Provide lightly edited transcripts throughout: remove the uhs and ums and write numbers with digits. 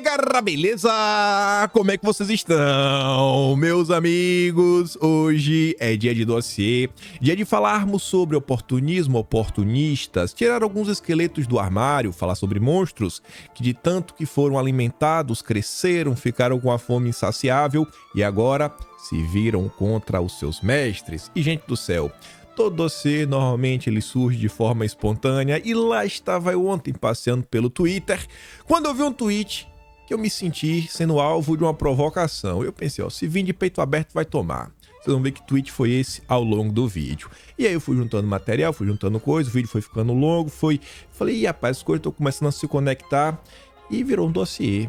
minha galera, beleza? Como é que vocês estão, meus amigos? Hoje é dia de dossiê, dia de falarmos sobre oportunismo, oportunistas, tirar alguns esqueletos do armário, falar sobre monstros que de tanto que foram alimentados, cresceram, ficaram com a fome insaciável e agora se viram contra os seus mestres. E gente do céu, todo dossiê normalmente ele surge de forma espontânea e lá estava eu ontem passeando pelo Twitter quando eu vi um tweet que eu me senti sendo alvo de uma provocação. Eu pensei, ó, se vir de peito aberto vai tomar. Vocês vão ver que tweet foi esse ao longo do vídeo. E aí eu fui juntando material, fui juntando coisa, o vídeo foi ficando longo, falei, ih, rapaz, as coisas estão começando a se conectar e virou um dossiê.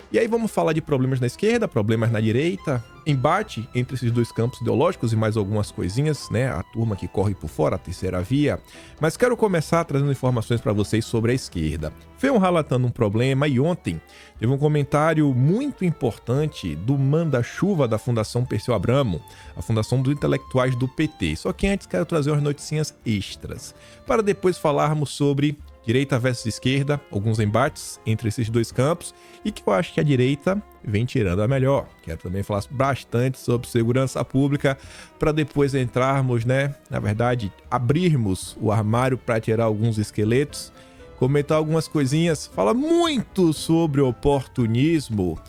E aí vamos falar de problemas na esquerda, problemas na direita, embate entre esses dois campos ideológicos e mais algumas coisinhas, né? A turma que corre por fora, a terceira via. Mas quero começar trazendo informações para vocês sobre a esquerda. Foi relatando um problema e ontem teve um comentário muito importante do manda-chuva da Fundação Perseu Abramo, a Fundação dos Intelectuais do PT. Só que antes quero trazer umas noticinhas extras, para depois falarmos sobre direita versus esquerda, alguns embates entre esses dois campos, e que eu acho que a direita vem tirando a melhor. Quero também falar bastante sobre segurança pública, para depois entrarmos, né, na verdade, abrirmos o armário para tirar alguns esqueletos, comentar algumas coisinhas, falar muito sobre oportunismo,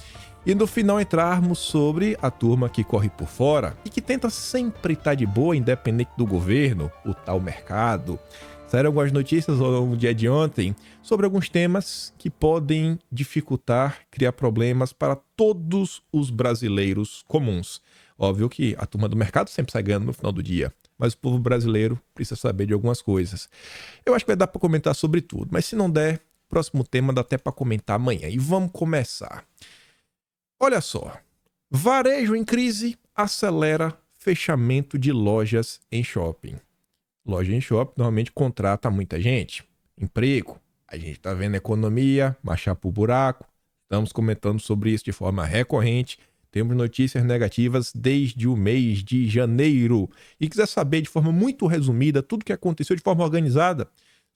e no final entrarmos sobre a turma que corre por fora e que tenta sempre estar de boa, independente do governo, o tal mercado. Saíram algumas notícias ao longo do dia de ontem sobre alguns temas que podem dificultar, criar problemas para todos os brasileiros comuns. Óbvio que a turma do mercado sempre sai ganhando no final do dia, mas o povo brasileiro precisa saber de algumas coisas. Eu acho que vai dar para comentar sobre tudo, mas se não der, próximo tema dá até para comentar amanhã. E vamos começar. Olha só, varejo em crise acelera fechamento de lojas em shopping. Loja em shopping normalmente contrata muita gente, emprego, a gente está vendo a economia marchar para o buraco, estamos comentando sobre isso de forma recorrente, temos notícias negativas desde o mês de janeiro. E quiser saber de forma muito resumida tudo o que aconteceu de forma organizada,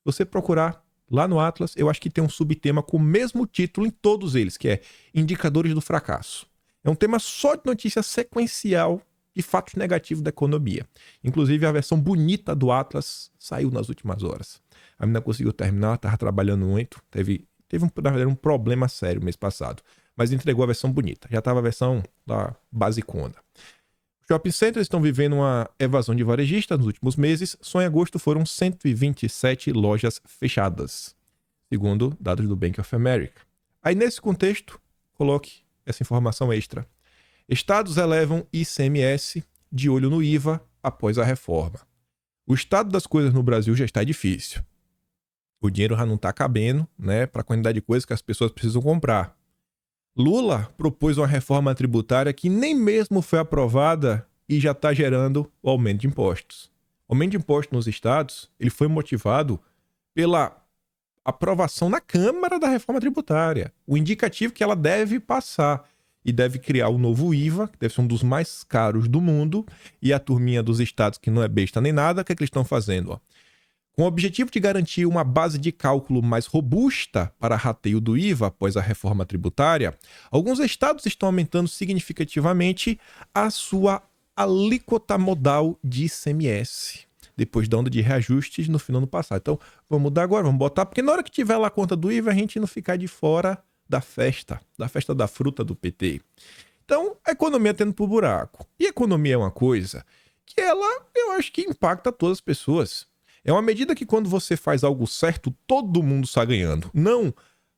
você procurar lá no Atlas, eu acho que tem um subtema com o mesmo título em todos eles, que é Indicadores do Fracasso. É um tema só de notícia sequencial de fatos negativos da economia. Inclusive, a versão bonita do Atlas saiu nas últimas horas. A menina conseguiu terminar, estava trabalhando muito, teve um problema sério mês passado, mas entregou a versão bonita. Já estava a versão da basicona. Os shopping centers estão vivendo uma evasão de varejistas nos últimos meses. Só em agosto foram 127 lojas fechadas, segundo dados do Bank of America. Aí, nesse contexto, coloque essa informação extra. Estados elevam ICMS de olho no IVA após a reforma. O estado das coisas no Brasil já está difícil. O dinheiro já não está cabendo, né, para a quantidade de coisas que as pessoas precisam comprar. Lula propôs uma reforma tributária que nem mesmo foi aprovada e já está gerando o aumento de impostos. O aumento de impostos nos estados ele foi motivado pela aprovação na Câmara da reforma tributária, o indicativo que ela deve passar. E deve criar o novo IVA, que deve ser um dos mais caros do mundo, e a turminha dos estados, que não é besta nem nada, o que é que eles estão fazendo? Ó? Com o objetivo de garantir uma base de cálculo mais robusta para rateio do IVA após a reforma tributária, alguns estados estão aumentando significativamente a sua alíquota modal de ICMS, depois da onda de reajustes no final do ano passado. Então, vamos mudar agora, vamos botar, porque na hora que tiver lá a conta do IVA, a gente não ficar de fora da festa da fruta do PT. Então, a economia tendo pro buraco. E a economia é uma coisa que eu acho que impacta todas as pessoas. É uma medida que quando você faz algo certo, todo mundo está ganhando. Não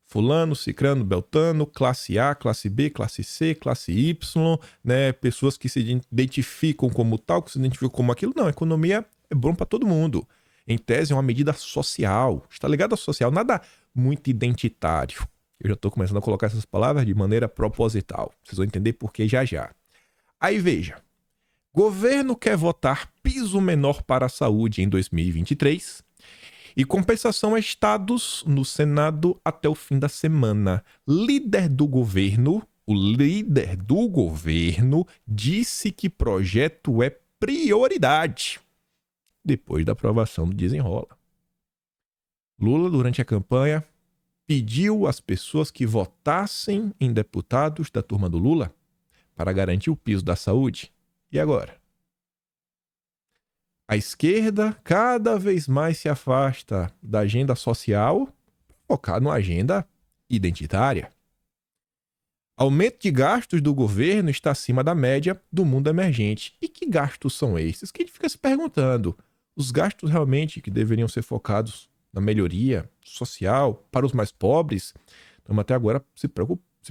fulano, cicrano, beltano, classe A, classe B, classe C, classe Y, né? Pessoas que se identificam como tal, que se identificam como aquilo. Não, a economia é bom para todo mundo. Em tese, é uma medida social. Está ligado ao social, nada muito identitário. Eu já estou começando a colocar essas palavras de maneira proposital. Vocês vão entender por que já já. Aí veja. Governo quer votar piso menor para a saúde em 2023 e compensação a estados no Senado até o fim da semana. O líder do governo disse que projeto é prioridade depois da aprovação do desenrola. Lula, durante a campanha, pediu às pessoas que votassem em deputados da turma do Lula para garantir o piso da saúde. E agora? A esquerda cada vez mais se afasta da agenda social, focar numa agenda identitária. Aumento de gastos do governo está acima da média do mundo emergente. E que gastos são esses? Que a gente fica se perguntando. Os gastos realmente que deveriam ser focados na melhoria social para os mais pobres, estamos até agora se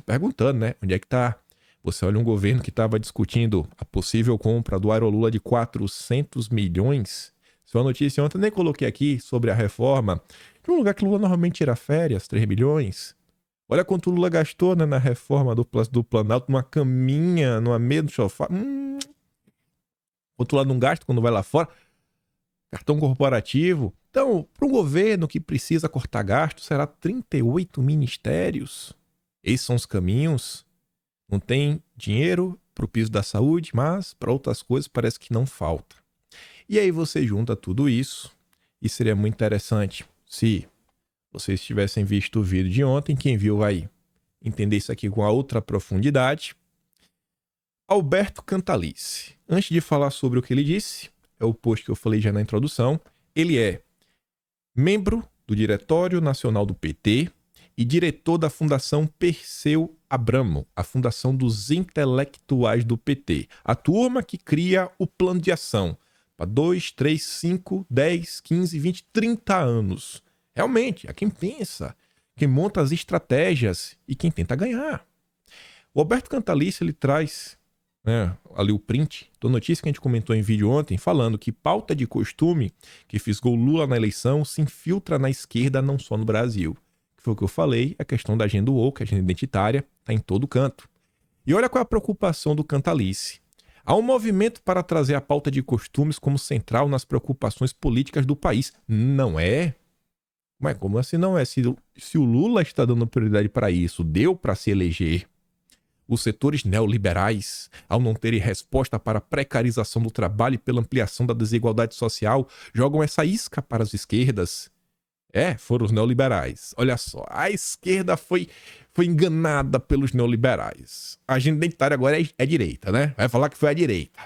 perguntando, né? Onde é que está? Você olha um governo que estava discutindo a possível compra do Aerolula de 400 milhões. Isso é uma notícia ontem, eu nem coloquei aqui, sobre a reforma de um lugar que o Lula normalmente tira férias, 3 milhões. Olha quanto o Lula gastou, né, na reforma do Planalto, numa caminha, numa mesa, no sofá. Quanto lá não gasta quando vai lá fora. Cartão corporativo. Então, para um governo que precisa cortar gastos, será 38 ministérios. Esses são os caminhos. Não tem dinheiro para o piso da saúde, mas para outras coisas parece que não falta. E aí você junta tudo isso, e seria muito interessante se vocês tivessem visto o vídeo de ontem. Quem viu vai entender isso aqui com a outra profundidade. Alberto Cantalice. Antes de falar sobre o que ele disse, é o post que eu falei já na introdução, ele é membro do Diretório Nacional do PT e diretor da Fundação Perseu Abramo, a fundação dos intelectuais do PT. A turma que cria o plano de ação para 2, 3, 5, 10, 15, 20, 30 anos. Realmente, é quem pensa, quem monta as estratégias e quem tenta ganhar. O Alberto Cantalice, ele traz, né, ali o print da notícia que a gente comentou em vídeo ontem, falando que pauta de costume que fisgou Lula na eleição se infiltra na esquerda, não só no Brasil. Que foi o que eu falei, a questão da agenda woke, a agenda identitária, está em todo canto. E olha qual é a preocupação do Cantalice. Há um movimento para trazer a pauta de costumes como central nas preocupações políticas do país. Não é? Mas como assim não é? Se o Lula está dando prioridade para isso, deu para se eleger. Os setores neoliberais, ao não terem resposta para a precarização do trabalho e pela ampliação da desigualdade social, jogam essa isca para as esquerdas. Foram os neoliberais. Olha só, a esquerda foi enganada pelos neoliberais. A agenda identitária agora é direita, né? Vai falar que foi a direita.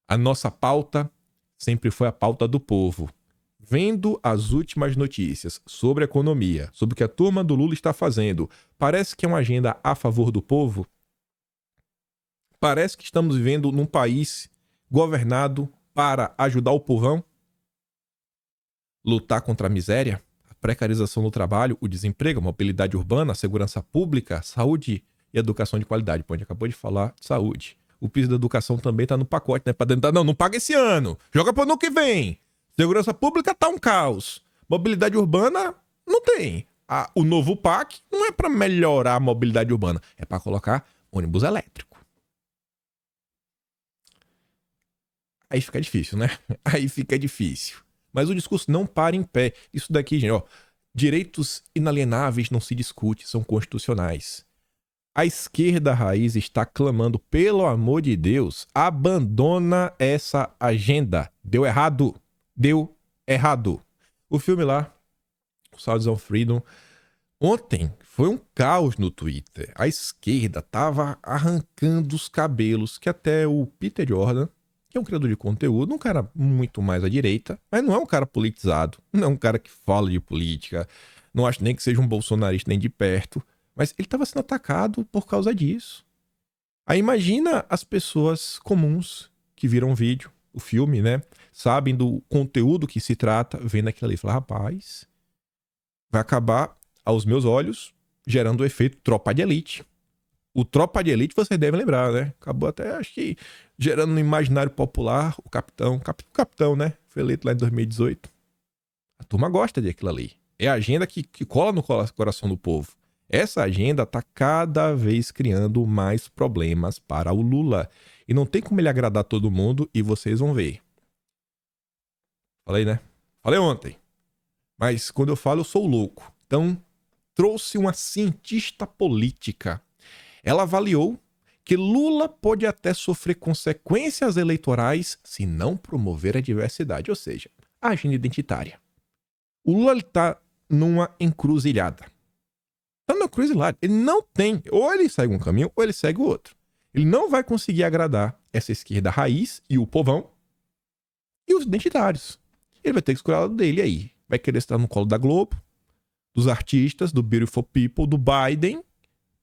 A nossa pauta sempre foi a pauta do povo. Vendo as últimas notícias sobre a economia, sobre o que a turma do Lula está fazendo, parece que é uma agenda a favor do povo? Parece que estamos vivendo num país governado para ajudar o povão? Lutar contra a miséria, a precarização do trabalho, o desemprego, a mobilidade urbana, a segurança pública, saúde e educação de qualidade. Pô, a gente acabou de falar de saúde. O piso da educação também está no pacote, né? Para tentar, não paga esse ano, joga para o ano que vem. Segurança pública tá um caos. Mobilidade urbana não tem. O novo PAC não é para melhorar a mobilidade urbana, é para colocar ônibus elétrico. Aí fica difícil, né? Aí fica difícil. Mas o discurso não para em pé. Isso daqui, gente, ó. Direitos inalienáveis não se discute, são constitucionais. A esquerda raiz está clamando, pelo amor de Deus, abandona essa agenda. Deu errado. Deu errado. O filme lá, Sounds of Freedom, ontem foi um caos no Twitter. A esquerda tava arrancando os cabelos, que até o Peter Jordan, que é um criador de conteúdo, um cara muito mais à direita, mas não é um cara politizado, não é um cara que fala de política, não acho nem que seja um bolsonarista nem de perto, mas ele estava sendo atacado por causa disso. Aí imagina as pessoas comuns que viram o vídeo, o filme, né? Sabem do conteúdo que se trata, vendo aquilo ali e falam, rapaz, vai acabar, aos meus olhos, gerando o efeito Tropa de Elite. O Tropa de Elite, vocês devem lembrar, né? Acabou até, acho que, gerando no imaginário popular o capitão, né? Foi eleito lá em 2018. A turma gosta daquilo ali. É a agenda que cola no coração do povo. Essa agenda está cada vez criando mais problemas para o Lula. E não tem como ele agradar todo mundo, e vocês vão ver. Falei, né? Falei ontem. Mas quando eu falo, eu sou louco. Então, trouxe uma cientista política. Ela avaliou que Lula pode até sofrer consequências eleitorais se não promover a diversidade, ou seja, a agenda identitária. O Lula está numa encruzilhada. Tá numa encruzilhada. Ele não tem. Ou ele segue um caminho, ou ele segue o outro. Ele não vai conseguir agradar essa esquerda raiz e o povão e os identitários. Ele vai ter que escolher o lado dele aí. Vai querer estar no colo da Globo, dos artistas, do Beautiful People, do Biden,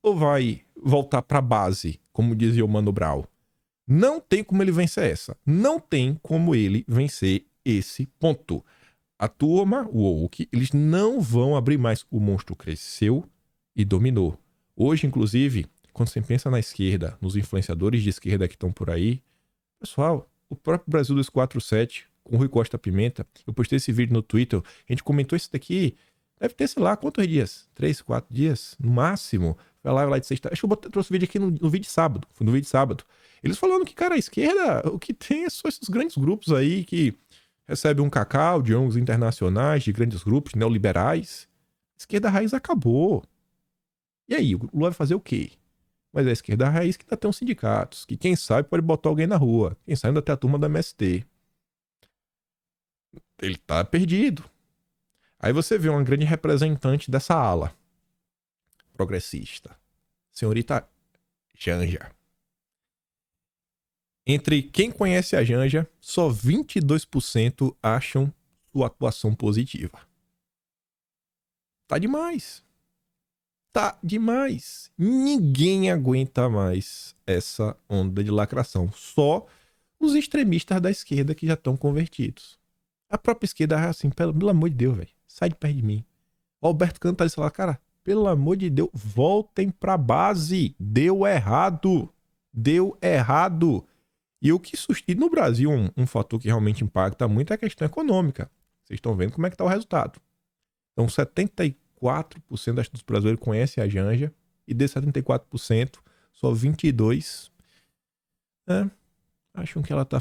ou vai voltar pra base, como dizia o Mano Brown? Não tem como ele vencer essa. Não tem como ele vencer esse ponto. A turma, o woke, eles não vão abrir mais. O monstro cresceu e dominou. Hoje, inclusive, quando você pensa na esquerda, nos influenciadores de esquerda que estão por aí, pessoal, o próprio Brasil 247, com o Rui Costa Pimenta, eu postei esse vídeo no Twitter, a gente comentou isso daqui, deve ter, sei lá, quantos dias? 3, 4 dias, no máximo. Foi lá de sexta. Acho que eu trouxe o vídeo aqui no vídeo de sábado. Foi no vídeo de sábado. Eles falando que, cara, a esquerda, o que tem é só esses grandes grupos aí que recebem um cacau de ongos internacionais, de grandes grupos neoliberais. A esquerda raiz acabou. E aí, o Lula vai fazer o quê? Mas é a esquerda raiz que ainda tem uns sindicatos, que quem sabe pode botar alguém na rua. Quem sabe ainda tem a turma da MST. Ele tá perdido. Aí você vê uma grande representante dessa ala progressista, senhorita Janja. Entre quem conhece a Janja, só 22% acham sua atuação positiva. Tá demais. Tá demais. Ninguém aguenta mais essa onda de lacração. Só os extremistas da esquerda que já estão convertidos. A própria esquerda é assim, pelo amor de Deus, velho. Sai de perto de mim. O Alberto Campos tá ali falando, cara, pelo amor de Deus, voltem pra base. Deu errado. Deu errado. E o que suscita no Brasil um fator que realmente impacta muito é a questão econômica. Vocês estão vendo como é que tá o resultado. Então, 74% dos brasileiros conhecem a Janja. E desses 74%, só 22% acham que ela tá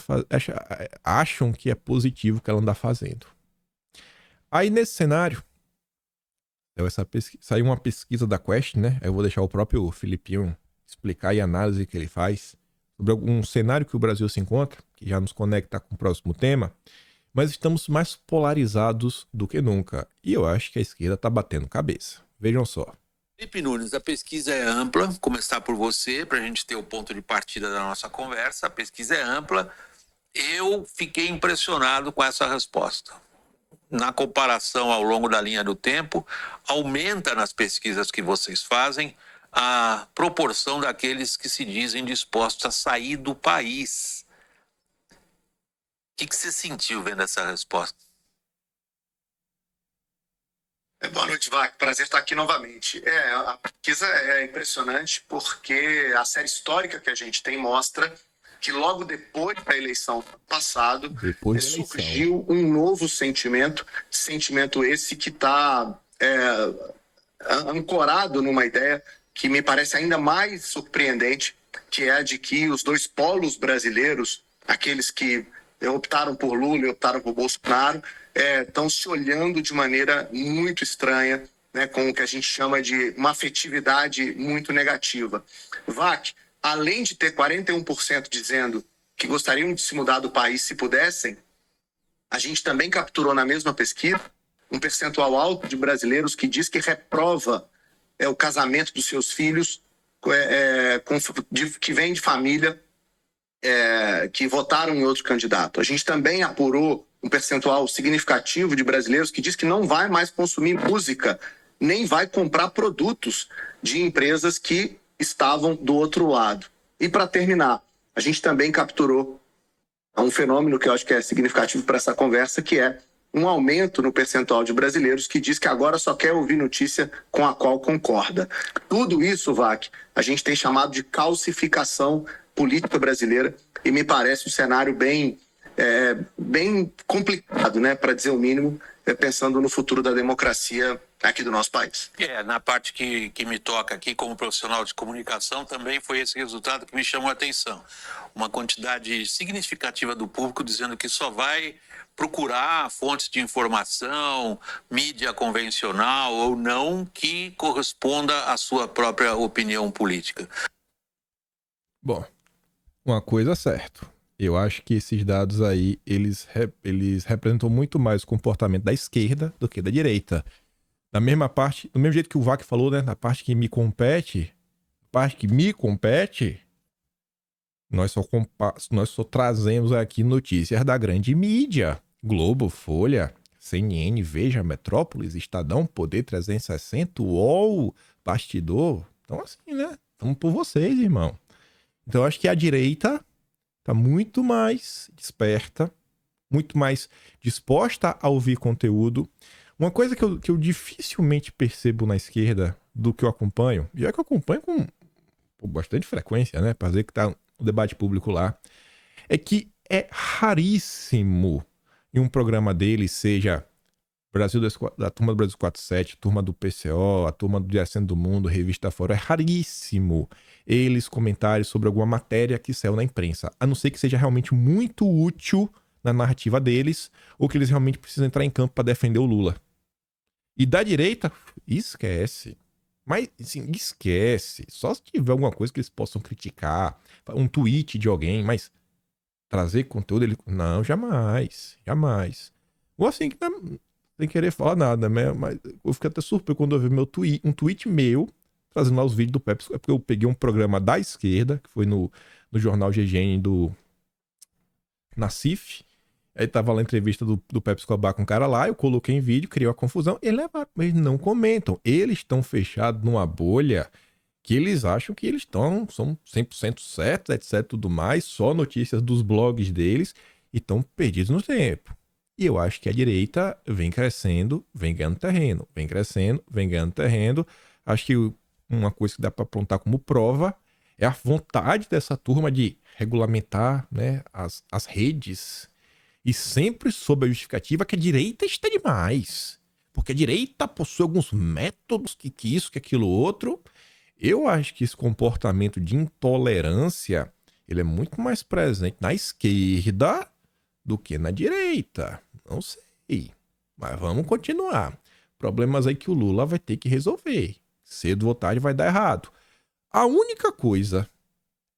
acham que é positivo o que ela anda fazendo. Aí, nesse cenário, saiu uma pesquisa da Quest, né? Aí eu vou deixar o próprio Filipinho explicar aí a análise que ele faz sobre algum cenário que o Brasil se encontra, que já nos conecta com o próximo tema, mas estamos mais polarizados do que nunca. E eu acho que a esquerda está batendo cabeça. Vejam só. Felipe Nunes, a pesquisa é ampla, começar por você, para a gente ter o ponto de partida da nossa conversa. A pesquisa é ampla. Eu fiquei impressionado com essa resposta. Na comparação ao longo da linha do tempo, aumenta nas pesquisas que vocês fazem a proporção daqueles que se dizem dispostos a sair do país. O que você sentiu vendo essa resposta? Boa noite, Vac. Prazer estar aqui novamente. A pesquisa é impressionante porque a série histórica que a gente tem mostra que logo depois da eleição passado surgiu um novo sentimento esse que está ancorado numa ideia que me parece ainda mais surpreendente, que é a de que os dois polos brasileiros, aqueles que optaram por Lula e optaram por Bolsonaro, estão se olhando de maneira muito estranha, né, com o que a gente chama de uma afetividade muito negativa. Vac, além de ter 41% dizendo que gostariam de se mudar do país se pudessem, a gente também capturou na mesma pesquisa um percentual alto de brasileiros que diz que reprova o casamento dos seus filhos que vem de família que votaram em outro candidato. A gente também apurou um percentual significativo de brasileiros que diz que não vai mais consumir música, nem vai comprar produtos de empresas que estavam do outro lado. E para terminar, a gente também capturou um fenômeno que eu acho que é significativo para essa conversa, que é um aumento no percentual de brasileiros que diz que agora só quer ouvir notícia com a qual concorda. Tudo isso, Vac, a gente tem chamado de calcificação política brasileira e me parece um cenário bem complicado, né, para dizer o mínimo, pensando no futuro da democracia aqui do nosso país. Na parte que me toca aqui como profissional de comunicação, também foi esse resultado que me chamou a atenção. Uma quantidade significativa do público dizendo que só vai procurar fontes de informação, mídia convencional ou não, que corresponda à sua própria opinião política. Bom, uma coisa é certa. Eu acho que esses dados aí, eles representam muito mais o comportamento da esquerda do que da direita. Da mesma parte, do mesmo jeito que o Vac falou, né? Na parte que me compete, nós só trazemos aqui notícias da grande mídia. Globo, Folha, CNN, Veja, Metrópolis, Estadão, Poder 360, UOL, Bastidor. Então assim, né? Estamos por vocês, irmão. Então eu acho que a direita tá muito mais desperta, muito mais disposta a ouvir conteúdo. Uma coisa que eu dificilmente percebo na esquerda do que eu acompanho, e é que eu acompanho com bastante frequência, né? Pra dizer que tá o debate público lá, é que é raríssimo em um programa deles, seja da turma do Brasil 47, turma do PCO, a turma do Descendo do Mundo, Revista Fora, é raríssimo eles comentarem sobre alguma matéria que saiu na imprensa, a não ser que seja realmente muito útil na narrativa deles, ou que eles realmente precisam entrar em campo para defender o Lula. E da direita, esquece. Mas, assim, esquece. Só se tiver alguma coisa que eles possam criticar, um tweet de alguém, mas trazer conteúdo, não, jamais. Ou assim, sem querer falar nada, né? Mas eu fiquei até surpreso quando eu vi um tweet meu, trazendo lá os vídeos do Pepe, é porque eu peguei um programa da esquerda, que foi no jornal GGN do Nassif. Aí tava lá a entrevista do Pepe Escobar com o cara lá, eu coloquei em vídeo, criei uma confusão, eles não comentam. Eles estão fechados numa bolha que eles acham que eles são 100% certos, etc, tudo mais, só notícias dos blogs deles, e estão perdidos no tempo. E eu acho que a direita vem crescendo, vem ganhando terreno, vem crescendo, vem ganhando terreno. Acho que uma coisa que dá para apontar como prova é a vontade dessa turma de regulamentar, né, as redes, e sempre sob a justificativa que a direita está demais. Porque a direita possui alguns métodos, que isso, que aquilo outro. Eu acho que esse comportamento de intolerância, ele é muito mais presente na esquerda do que na direita. Não sei. Mas vamos continuar. Problemas aí que o Lula vai ter que resolver. Cedo ou tarde vai dar errado. A única coisa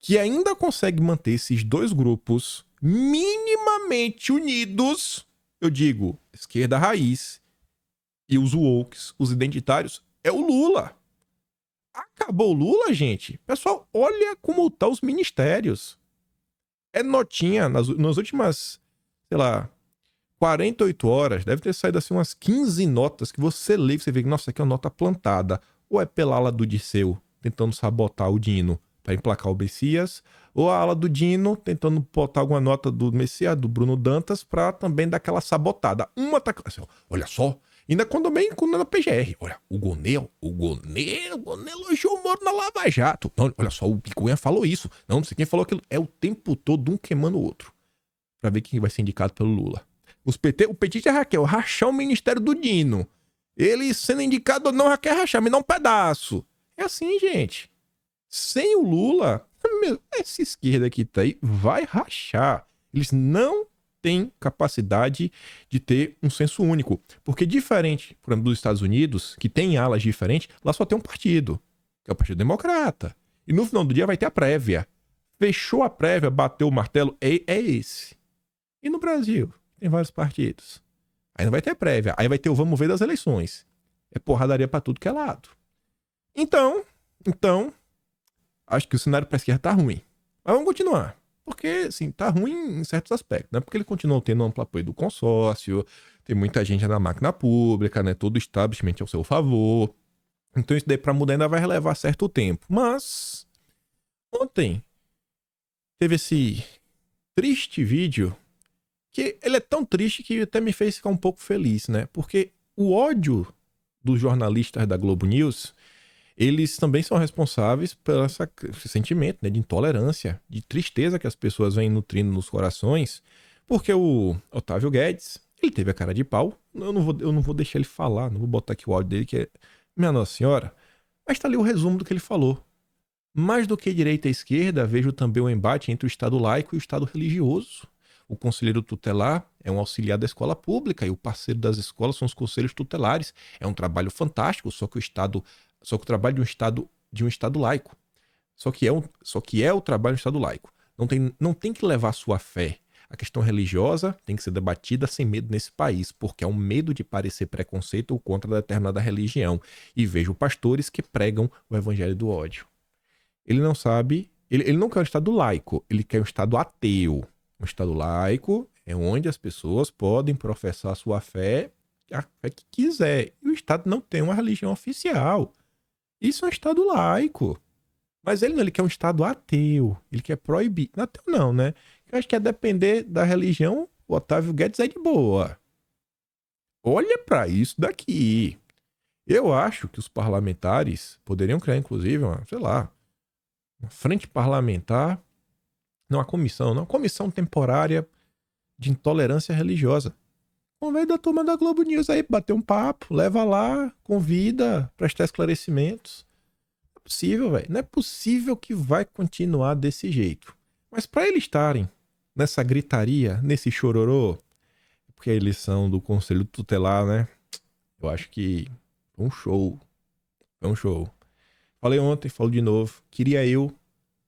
que ainda consegue manter esses dois grupos minimamente unidos, eu digo, esquerda raiz e os wokes, os identitários, é o Lula. Acabou o Lula, gente. Pessoal, olha como tá os ministérios. É notinha, nas últimas, sei lá, 48 horas, deve ter saído assim umas 15 notas que você lê e você vê que, nossa, aqui é uma nota plantada. Ou é pela ala do Dirceu, tentando sabotar o Dino para emplacar o Messias, ou a ala do Dino tentando botar alguma nota do Messias, do Bruno Dantas, para também dar aquela sabotada. Uma tá... Assim, olha só, ainda quando bem na PGR. Olha, o Gonê elogiou o Moro na Lava Jato. Não, olha só, o Picuinha falou isso. Não sei quem falou aquilo. É o tempo todo um queimando o outro. Pra ver quem vai ser indicado pelo Lula. O petista é Raquel, rachar o ministério do Dino. Ele sendo indicado ou não, Raquel rachar, me dá um pedaço. É assim, gente. Sem o Lula, essa esquerda que tá aí vai rachar. Eles não têm capacidade de ter um senso único. Porque diferente, por exemplo, dos Estados Unidos, que tem alas diferentes, lá só tem um partido, que é o Partido Democrata. E no final do dia vai ter a prévia. Fechou a prévia, bateu o martelo, é esse. E no Brasil, tem vários partidos. Aí não vai ter prévia, aí vai ter o vamos ver das eleições. É porradaria pra tudo que é lado. Então, acho que o cenário pra esquerda tá ruim. Mas vamos continuar. Porque, assim, tá ruim em certos aspectos, né? Porque ele continua tendo amplo apoio do consórcio, tem muita gente na máquina pública, né? Todo o establishment ao seu favor. Então isso daí pra mudar ainda vai levar certo tempo. Mas, ontem, teve esse triste vídeo, que ele é tão triste que até me fez ficar um pouco feliz, né? Porque o ódio dos jornalistas da Globo News, eles também são responsáveis pelo esse sentimento, né, de intolerância, de tristeza que as pessoas vêm nutrindo nos corações, porque o Otávio Guedes, ele teve a cara de pau, eu não vou deixar ele falar, não vou botar aqui o áudio dele, que é minha Nossa Senhora, mas tá ali o resumo do que ele falou. Mais do que direita e esquerda, vejo também o embate entre o Estado laico e o Estado religioso. O conselheiro tutelar é um auxiliar da escola pública e o parceiro das escolas são os conselhos tutelares. É um trabalho fantástico, só que o trabalho de um estado laico. Só que é o trabalho de um estado laico. Não tem que levar a sua fé. A questão religiosa tem que ser debatida sem medo nesse país, porque há um medo de parecer preconceito ou contra determinada religião. E vejo pastores que pregam o evangelho do ódio. Ele não sabe, ele não quer um Estado laico, ele quer um Estado ateu. Um Estado laico é onde as pessoas podem professar a sua fé, a fé que quiser. E o Estado não tem uma religião oficial. Isso é um Estado laico. Mas ele não, ele quer um Estado ateu. Ele quer proibir. Ateu não, né? Eu acho que é depender da religião, o Otávio Guedes é de boa. Olha pra isso daqui. Eu acho que os parlamentares poderiam criar, inclusive, uma frente parlamentar, não uma comissão, não, uma comissão temporária de intolerância religiosa. Convém da turma da Globo News aí, bater um papo, leva lá, convida, prestar esclarecimentos. Não é possível, velho. Não é possível que vai continuar desse jeito. Mas para eles estarem nessa gritaria, nesse chororô, porque a eleição do Conselho Tutelar, né? Eu acho que foi um show. Foi um show. Falei ontem, falo de novo. Queria eu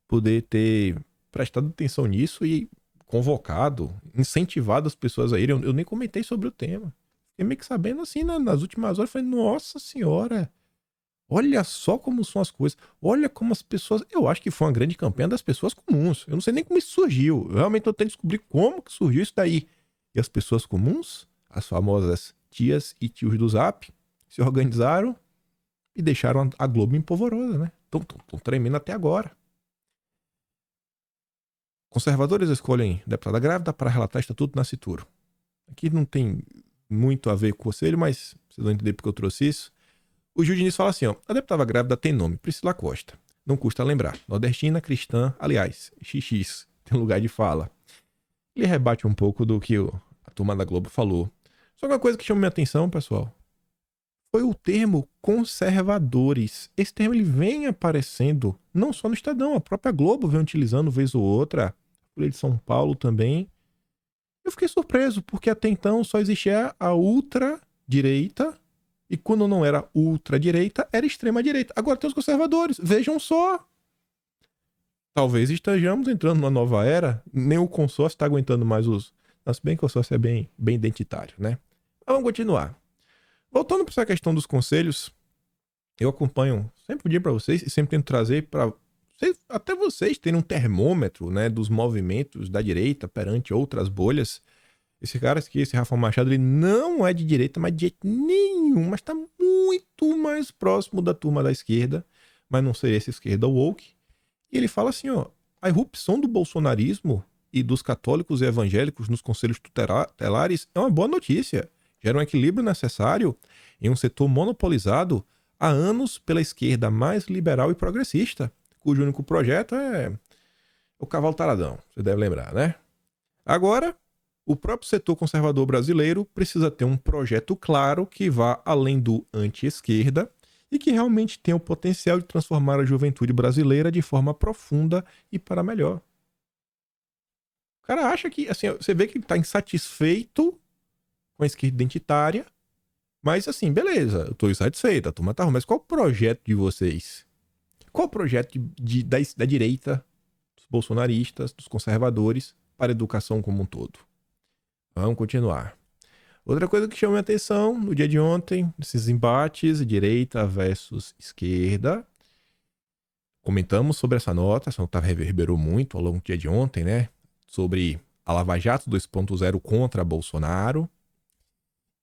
poder ter prestado atenção nisso e convocado, incentivado as pessoas a irem. Eu nem comentei sobre o tema. Fiquei meio que sabendo assim nas últimas horas. Falei, nossa senhora, olha só como são as coisas. Olha como as pessoas... Eu acho que foi uma grande campanha das pessoas comuns. Eu não sei nem como isso surgiu. Eu realmente tô tentando descobrir como que surgiu isso daí. E as pessoas comuns, as famosas tias e tios do Zap, se organizaram e deixaram a Globo empolvorosa, né? Estão tremendo até agora. Conservadores escolhem deputada grávida para relatar Estatuto Nascituro. Aqui não tem muito a ver com o conselho, mas vocês vão entender porque eu trouxe isso. O Gil Diniz fala assim, ó, a deputada grávida tem nome, Priscila Costa. Não custa lembrar. Nordestina, cristã, aliás, XX, tem lugar de fala. Ele rebate um pouco do que a turma da Globo falou. Só que uma coisa que chama minha atenção, pessoal, foi o termo conservadores. Esse termo ele vem aparecendo não só no Estadão, a própria Globo vem utilizando vez ou outra, a Folha de São Paulo também. Eu fiquei surpreso, porque até então só existia a ultradireita, e quando não era ultradireita, era extrema-direita. Agora tem os conservadores, vejam só. Talvez estejamos entrando numa nova era, nem o consórcio está aguentando mais os... Nossa, bem que o consórcio é bem identitário, né? Mas vamos continuar. Voltando para essa questão dos conselhos, eu acompanho, sempre pedi para vocês e sempre tento trazer para até vocês terem um termômetro, né, dos movimentos da direita perante outras bolhas. Esse cara aqui, esse Rafa Machado, ele não é de direita, mas de jeito nenhum, mas está muito mais próximo da turma da esquerda, mas não seria essa esquerda woke. E ele fala assim, ó, a irrupção do bolsonarismo e dos católicos e evangélicos nos conselhos tutelares é uma boa notícia. Gera um equilíbrio necessário em um setor monopolizado há anos pela esquerda mais liberal e progressista, cujo único projeto é o cavalo taradão, você deve lembrar, né? Agora, o próprio setor conservador brasileiro precisa ter um projeto claro que vá além do anti-esquerda e que realmente tenha o potencial de transformar a juventude brasileira de forma profunda e para melhor. O cara acha que, assim, você vê que ele está insatisfeito com a esquerda identitária, mas assim, beleza, eu tô insatisfeito, a turma tá ruim, mas qual o projeto de vocês? Qual o projeto da direita, dos bolsonaristas, dos conservadores, para a educação como um todo? Vamos continuar. Outra coisa que chama a atenção no dia de ontem, esses embates, direita versus esquerda. Comentamos sobre essa nota reverberou muito ao longo do dia de ontem, né? Sobre a Lava Jato 2.0 contra Bolsonaro.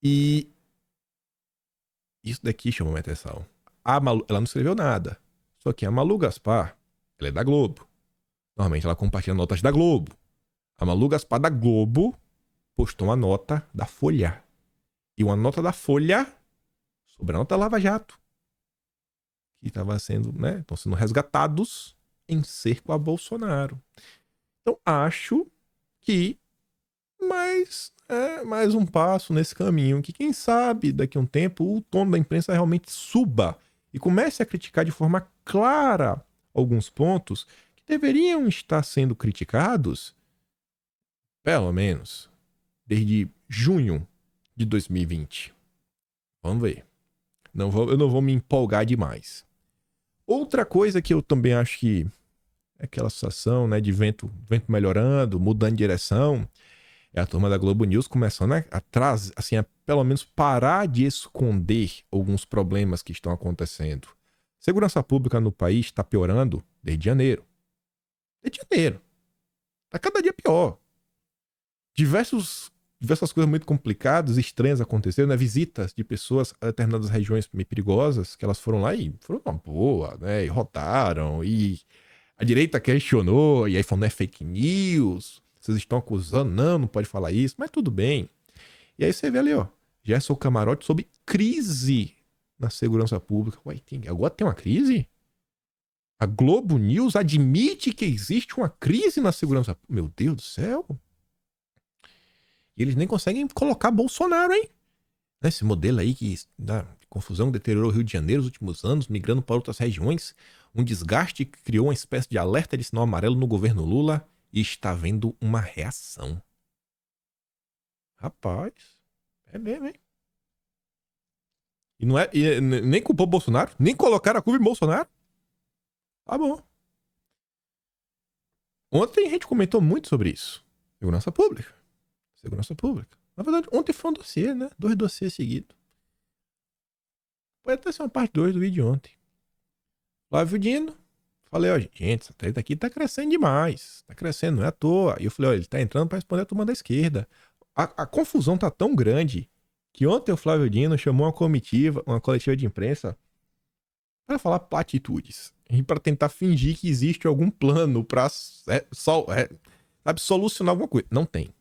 E isso daqui chamou minha atenção. A Malu, ela não escreveu nada. Só que a Malu Gaspar, ela é da Globo. Normalmente ela compartilha notas da Globo. A Malu Gaspar da Globo postou uma nota da Folha. E uma nota da Folha sobre a nota da Lava Jato. Que estava sendo, né? Estão sendo resgatados em cerco a Bolsonaro. Então acho que mais um passo nesse caminho, que quem sabe daqui a um tempo o tom da imprensa realmente suba e comece a criticar de forma clara alguns pontos que deveriam estar sendo criticados, pelo menos, desde junho de 2020. Vamos ver. Eu não vou me empolgar demais. Outra coisa que eu também acho que aquela situação, né, de vento melhorando, mudando de direção. É a turma da Globo News começando a trazer, assim, a pelo menos parar de esconder alguns problemas que estão acontecendo. Segurança pública no país está piorando desde janeiro. Desde janeiro. Tá cada dia pior. Diversas coisas muito complicadas, estranhas aconteceram, né? Visitas de pessoas a determinadas regiões meio perigosas, que elas foram lá e foram uma boa, né? E rodaram, e a direita questionou, e aí falou, não é fake news, vocês estão acusando, não pode falar isso, mas tudo bem. E aí você vê ali, ó, Gerson Camarote sobre crise na segurança pública. Ué, agora tem uma crise? A Globo News admite que existe uma crise na segurança pública? Meu Deus do céu. E eles nem conseguem colocar Bolsonaro, hein? Esse modelo aí que da confusão deteriorou o Rio de Janeiro nos últimos anos, migrando para outras regiões. Um desgaste que criou uma espécie de alerta de sinal amarelo no governo Lula e está havendo uma reação. Rapaz, é mesmo, hein? E não é, nem culpou Bolsonaro, nem colocaram a culpa em Bolsonaro. Tá bom. Ontem a gente comentou muito sobre isso. Segurança pública. Segurança pública. Na verdade, ontem foi um dossiê, né? 2 dossiês seguidos. Pode até ser uma parte 2 do vídeo de ontem. Flávio Dino. Falei, ó, gente, essa treta aqui tá crescendo demais. Tá crescendo, não é à toa. E eu falei, ó, ele tá entrando pra responder a turma da esquerda. A confusão tá tão grande que ontem o Flávio Dino chamou uma coletiva de imprensa para falar platitudes. E para tentar fingir que existe algum plano pra solucionar alguma coisa. Não tem.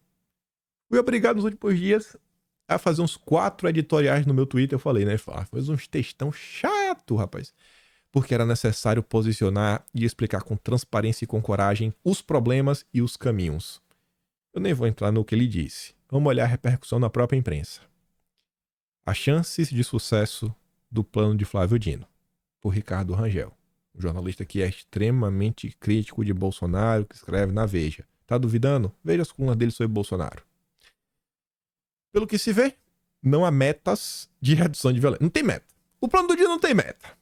Fui obrigado nos últimos dias a fazer uns 4 editoriais no meu Twitter. Eu falei, né? Faz uns textão chato, rapaz. Porque era necessário posicionar e explicar com transparência e com coragem os problemas e os caminhos. Eu nem vou entrar no que ele disse. Vamos olhar a repercussão na própria imprensa. As chances de sucesso do plano de Flávio Dino, por Ricardo Rangel, um jornalista que é extremamente crítico de Bolsonaro, que escreve na Veja. Tá duvidando? Veja as colunas dele sobre Bolsonaro. Pelo que se vê, não há metas de redução de violência. Não tem meta. O plano do Dino não tem meta.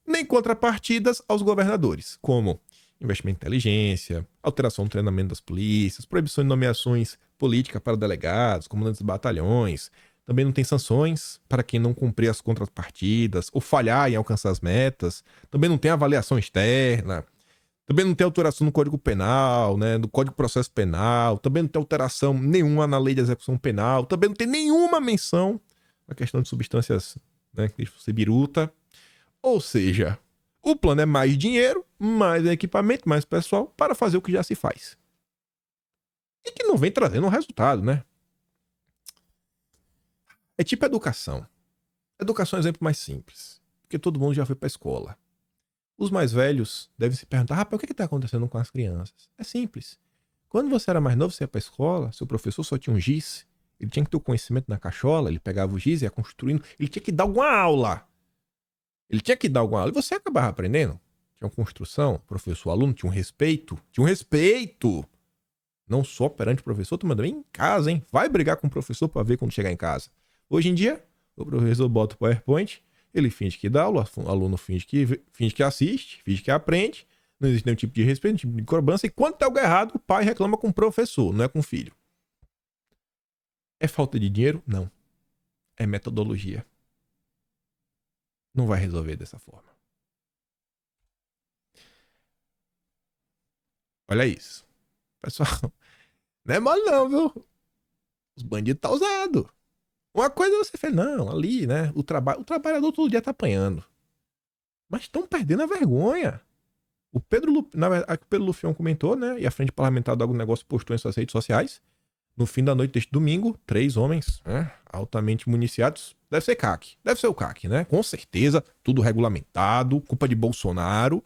Nem contrapartidas aos governadores, como investimento em inteligência, alteração do treinamento das polícias, proibição de nomeações políticas para delegados, comandantes de batalhões. Também não tem sanções para quem não cumprir as contrapartidas ou falhar em alcançar as metas. Também não tem avaliação externa. Também não tem alteração no Código Penal, né, no Código de Processo Penal. Também não tem alteração nenhuma na Lei de Execução Penal. Também não tem nenhuma menção na questão de substâncias, né, que você biruta. Ou seja, o plano é mais dinheiro, mais equipamento, mais pessoal para fazer o que já se faz. E que não vem trazendo um resultado, né? É tipo educação. Educação é um exemplo mais simples. Porque todo mundo já foi para a escola. Os mais velhos devem se perguntar, rapaz, o que está acontecendo com as crianças? É simples. Quando você era mais novo, você ia para a escola, seu professor só tinha um giz, ele tinha que ter o conhecimento na cachola, ele pegava o giz e ia construindo, ele tinha que dar alguma aula. E você acabava aprendendo. Tinha uma construção, professor, aluno, tinha um respeito. Não só perante o professor, tu manda bem em casa, hein? Vai brigar com o professor pra ver quando chegar em casa. Hoje em dia, o professor bota o PowerPoint, ele finge que dá aula, o aluno finge que assiste, finge que aprende, não existe nenhum tipo de respeito, nenhum tipo de cobrança, e quando tá algo errado, o pai reclama com o professor, não é com o filho. É falta de dinheiro? Não. É metodologia. Não vai resolver dessa forma. Olha isso. Pessoal, não é mole não, viu? Os bandidos tá usado. Uma coisa você fez, não, ali, né? O trabalhador todo dia tá apanhando. Mas estão perdendo a vergonha. O Pedro Lufion comentou, né? E a Frente Parlamentar do Agronegócio postou em suas redes sociais. No fim da noite deste domingo, 3 homens, né, altamente municiados. Deve ser CAC. Deve ser o CAC, né? Com certeza, tudo regulamentado, culpa de Bolsonaro.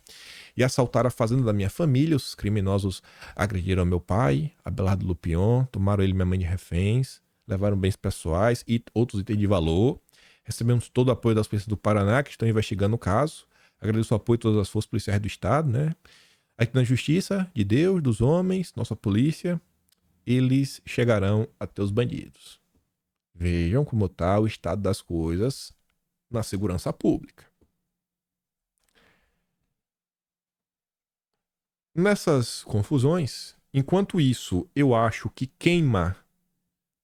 E assaltaram a fazenda da minha família. Os criminosos agrediram meu pai, Abelardo Lupion, tomaram ele e minha mãe de reféns, levaram bens pessoais e outros itens de valor. Recebemos todo o apoio das polícias do Paraná, que estão investigando o caso. Agradeço o apoio de todas as forças policiais do Estado, né? Aqui na justiça de Deus, dos homens, nossa polícia, eles chegarão até os bandidos. Vejam como está o estado das coisas na segurança pública. nessas confusões, enquanto isso, eu acho que queima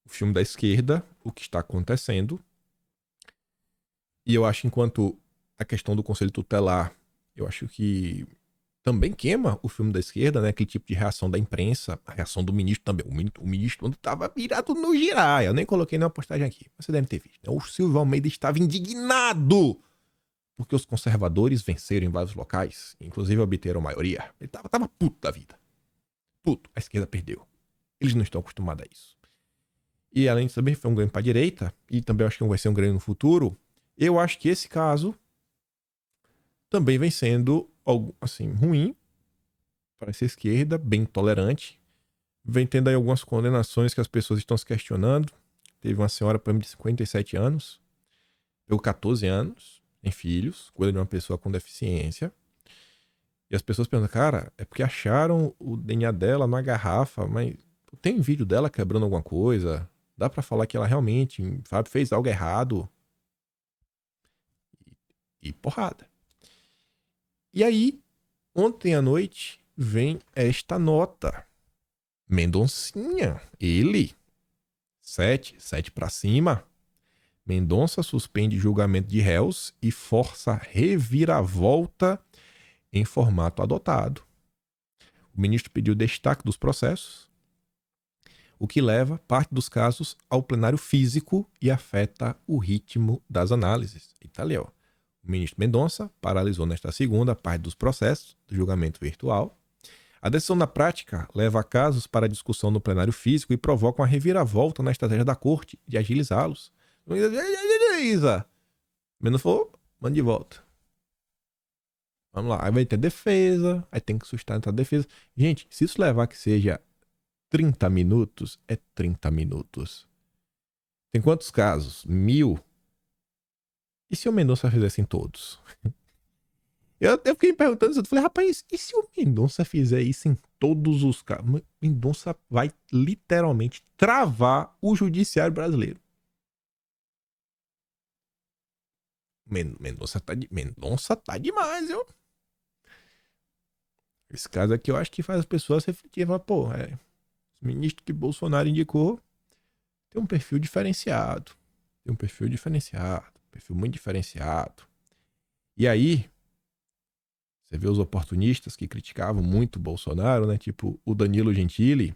o filme da esquerda, o que está acontecendo. E eu acho, enquanto a questão do Conselho Tutelar, eu acho que também queima o filme da esquerda, né? Aquele tipo de reação da imprensa, a reação do ministro também. O ministro quando estava virado no giraia. Eu nem coloquei nenhuma postagem aqui, mas você deve ter visto, né? O Silvio Almeida estava indignado porque os conservadores venceram em vários locais, inclusive obteram maioria. Ele tava puto da vida. Puto, a esquerda perdeu. Eles não estão acostumados a isso. E além disso, também foi um ganho para a direita, e também acho que vai ser um ganho no futuro. Eu acho que esse caso também vem sendo algo assim ruim para essa esquerda, bem tolerante. Vem tendo aí algumas condenações que as pessoas estão se questionando. Teve uma senhora, por exemplo, de 57 anos, deu 14 anos, tem filhos, cuida de uma pessoa com deficiência. E as pessoas perguntam, cara, é porque acharam o DNA dela na garrafa, mas tem vídeo dela quebrando alguma coisa? Dá pra falar que ela realmente, sabe, fez algo errado? E porrada. E aí, ontem à noite, vem esta nota. Mendoncinha, ele, 7 pra cima. Mendonça suspende julgamento de réus e força reviravolta em formato adotado. O ministro pediu destaque dos processos, o que leva parte dos casos ao plenário físico e afeta o ritmo das análises. Eita, ali, ó. O ministro Mendonça paralisou nesta segunda parte dos processos do julgamento virtual. A decisão na prática leva casos para discussão no plenário físico e provoca uma reviravolta na estratégia da corte de agilizá-los. Menos for, manda de volta. Vamos lá. Aí vai ter defesa, aí tem que sustentar a defesa. Gente, se isso levar que seja 30 minutos, é 30 minutos. Tem quantos casos? 1000? E se o Mendonça fizesse em todos? Eu fiquei me perguntando isso. Eu falei, rapaz, e se o Mendonça fizer isso em todos os casos? Mendonça vai literalmente travar o judiciário brasileiro. Mendonça tá demais, viu? Esse caso aqui eu acho que faz as pessoas refletirem. Falar, pô, o ministro que Bolsonaro indicou tem um perfil diferenciado. Tem um perfil muito diferenciado. E aí, você vê os oportunistas que criticavam muito o Bolsonaro, né? Tipo o Danilo Gentili.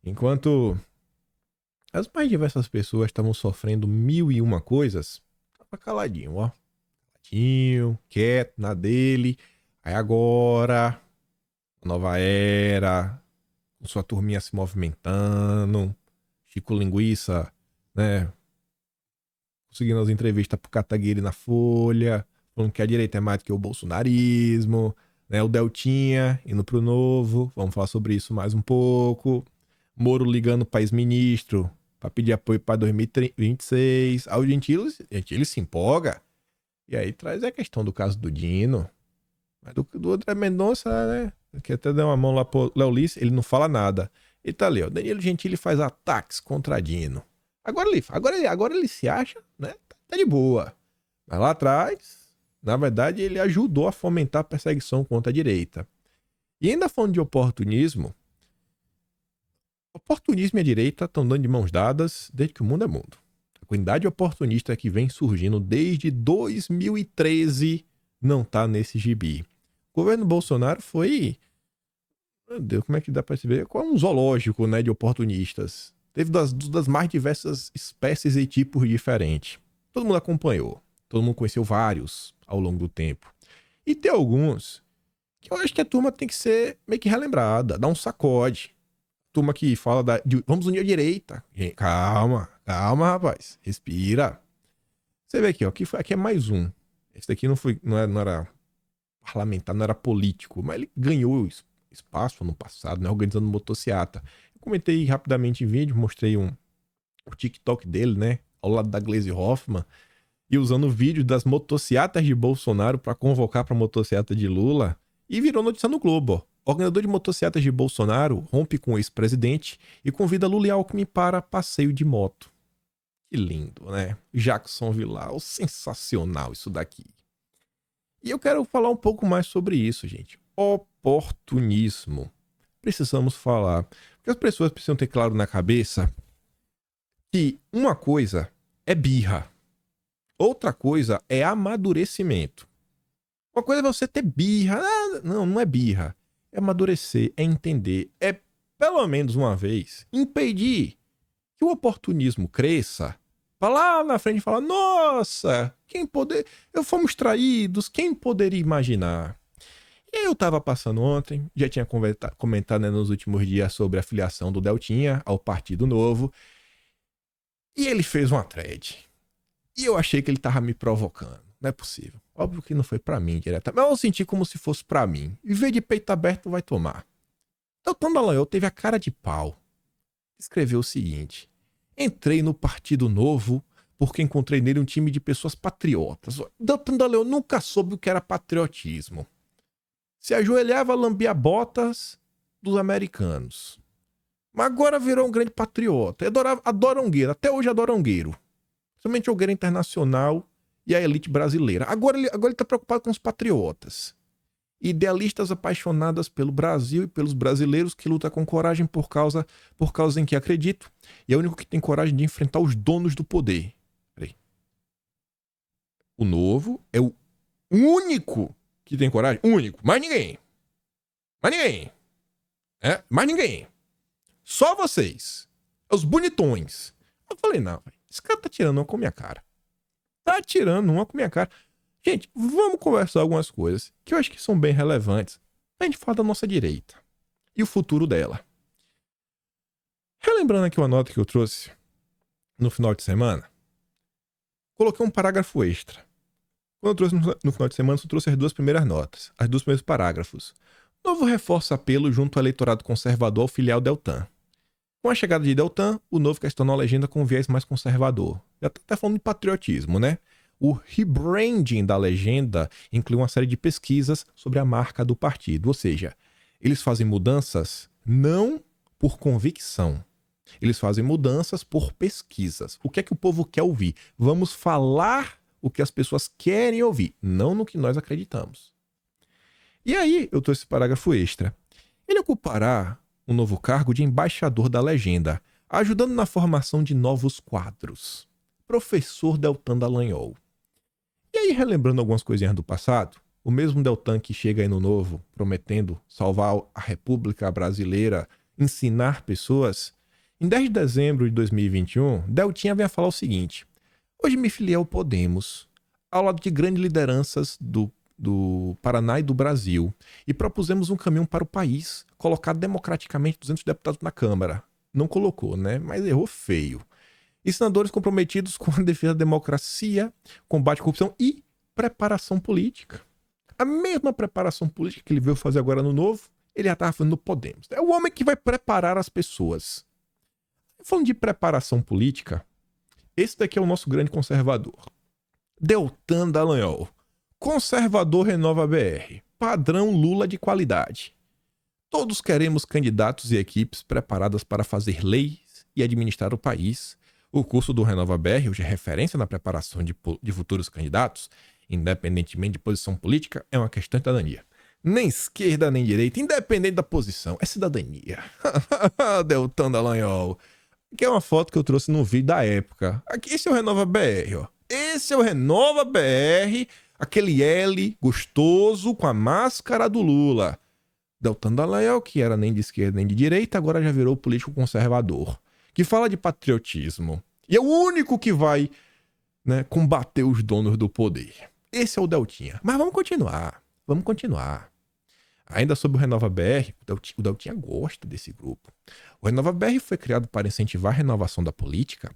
Enquanto as mais diversas pessoas estavam sofrendo 1001 coisas, tava caladinho, ó. Caladinho, quieto, na dele. Aí agora, nova era, com sua turminha se movimentando, Chico Linguiça, né? Conseguindo as entrevistas pro Kataguiri na Folha, falando que a direita é mais do que o bolsonarismo, né? O Deltinha indo pro Novo, vamos falar sobre isso mais um pouco. Moro ligando para ex-ministro para pedir apoio para 2026. Aí o Gentili se empolga. E aí traz a questão do caso do Dino. Mas do André Mendonça, né? Que até deu uma mão lá pro Léo Lisse, ele não fala nada. Ele tá ali, ó. Danilo Gentili faz ataques contra Dino. Agora ele se acha, né? Tá de boa. Mas lá atrás, na verdade, ele ajudou a fomentar a perseguição contra a direita. E ainda falando de oportunismo, oportunismo e a direita estão dando de mãos dadas desde que o mundo é mundo. A comunidade oportunista que vem surgindo desde 2013 não tá nesse gibi. O governo Bolsonaro foi... Meu Deus, como é que dá pra se ver? Qual é um zoológico, né, de oportunistas. Teve das mais diversas espécies e tipos diferentes. Todo mundo acompanhou. Todo mundo conheceu vários ao longo do tempo. E tem alguns que eu acho que a turma tem que ser meio que relembrada, dar um sacode. Turma que fala vamos unir a direita. Calma, rapaz. Respira. Você vê aqui, ó, aqui é mais um. Esse daqui não era parlamentar, não era político, mas ele ganhou espaço no passado, né, organizando motociata. Eu comentei rapidamente em vídeo, mostrei o TikTok dele, né, ao lado da Gleisi Hoffmann, e usando o vídeo das motociatas de Bolsonaro para convocar para motociata de Lula, e virou notícia no Globo, ó. Organizador de motociatas de Bolsonaro rompe com o ex-presidente e convida Lula e Alckmin para passeio de moto. Que lindo, né? Jackson Villar, sensacional isso daqui. E eu quero falar um pouco mais sobre isso, gente. oportunismo. Precisamos falar. Porque as pessoas precisam ter claro na cabeça que uma coisa é birra. Outra coisa é amadurecimento. Uma coisa é você ter birra. Não é birra. É amadurecer, é entender. É, pelo menos uma vez, impedir que o oportunismo cresça. Pra lá na frente falar, nossa, fomos traídos, quem poderia imaginar? E aí eu tava passando ontem, já tinha comentado, né, nos últimos dias sobre a filiação do Deltinha ao Partido Novo. E ele fez uma thread. E eu achei que ele tava me provocando. Não é possível. Óbvio que não foi pra mim direto. Mas eu senti como se fosse pra mim. E ver de peito aberto vai tomar. Deltan Dallagnol teve a cara de pau. Escreveu o seguinte: entrei no Partido Novo porque encontrei nele um time de pessoas patriotas. Deltan Dallagnol nunca soube o que era patriotismo. Se ajoelhava, lambia botas dos americanos. Mas agora virou um grande patriota. Adora Ongueira. Até hoje adora Ongueiro. Somente Ongueira Internacional e a elite brasileira. Agora ele tá preocupado com os patriotas. Idealistas apaixonadas pelo Brasil e pelos brasileiros que lutam com coragem por causa em que acredito. E é o único que tem coragem de enfrentar os donos do poder. Peraí. O Novo é o único que tem coragem. Único. Mais ninguém. Mais ninguém. Só vocês. Os bonitões. Eu falei, não, esse cara tá tirando uma com a minha cara. Gente, vamos conversar algumas coisas que eu acho que são bem relevantes pra gente falar da nossa direita e o futuro dela. Relembrando aqui uma nota que eu trouxe no final de semana, coloquei um parágrafo extra. Quando eu trouxe no final de semana, eu trouxe as duas primeiras notas, os dois primeiros parágrafos. Novo reforça apelo junto ao eleitorado conservador ao filial Deltan. Com a chegada de Deltan, o Novo quer se tornar uma legenda com viés mais conservador. Já tá até falando de patriotismo, né? O rebranding da legenda inclui uma série de pesquisas sobre a marca do partido. Ou seja, eles fazem mudanças não por convicção. Eles fazem mudanças por pesquisas. O que é que o povo quer ouvir? Vamos falar o que as pessoas querem ouvir, não no que nós acreditamos. E aí, eu trouxe esse parágrafo extra. Ele ocupará um novo cargo de embaixador da legenda, ajudando na formação de novos quadros. Professor Deltan Dallagnol. E aí, relembrando algumas coisinhas do passado, o mesmo Deltan que chega aí no Novo, prometendo salvar a República Brasileira, ensinar pessoas, em 10 de dezembro de 2021, Deltinha vem a falar o seguinte: hoje me filiei ao Podemos, ao lado de grandes lideranças do Paraná e do Brasil, e propusemos um caminho para o país, colocar democraticamente 200 deputados na Câmara. Não colocou, né? Mas errou feio. E senadores comprometidos com a defesa da democracia, combate à corrupção e preparação política. A mesma preparação política que ele veio fazer agora no Novo, ele já estava fazendo no Podemos. É o homem que vai preparar as pessoas. Falando de preparação política, esse daqui é o nosso grande conservador. Deltan Dallagnol. Conservador renova BR. Padrão Lula de qualidade. Todos queremos candidatos e equipes preparadas para fazer leis e administrar o país. O curso do Renova BR, hoje é referência na preparação de futuros candidatos, independentemente de posição política, é uma questão de cidadania. Nem esquerda nem direita, independente da posição, é cidadania. Deltan Dallagnol. Aqui é uma foto que eu trouxe no vídeo da época. Aqui, esse é o Renova BR, ó. Esse é o Renova BR, aquele L gostoso com a máscara do Lula. Deltan Dallagnol, que era nem de esquerda nem de direita, agora já virou político conservador, que fala de patriotismo. E é o único que vai, né, combater os donos do poder. Esse é o Deltinha. Mas vamos continuar. Ainda sobre o Renova BR, o Deltinha gosta desse grupo. O Renova BR foi criado para incentivar a renovação da política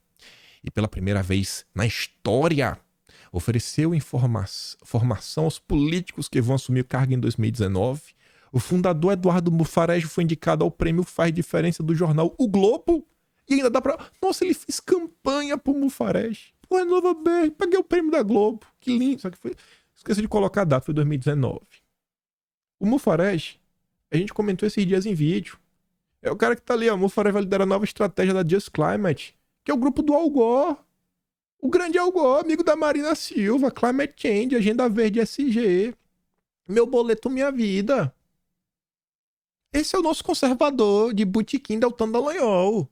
e pela primeira vez na história ofereceu formação aos políticos que vão assumir o cargo em 2019. O fundador Eduardo Mufarege foi indicado ao prêmio Faz Diferença do jornal O Globo. E ainda dá pra... Nossa, ele fez campanha pro Mufarege. Pô, Renova BR, paguei o prêmio da Globo. Que lindo. Só que foi... Esqueci de colocar a data, foi 2019. O Mufarege, a gente comentou esses dias em vídeo. É o cara que tá ali, ó. O Mufarege vai liderar a nova estratégia da Just Climate, que é o grupo do Al Gore. O grande Al Gore, amigo da Marina Silva. Climate Change, Agenda Verde SG. Meu boleto, minha vida. Esse é o nosso conservador de botequim Deltan Dallagnol.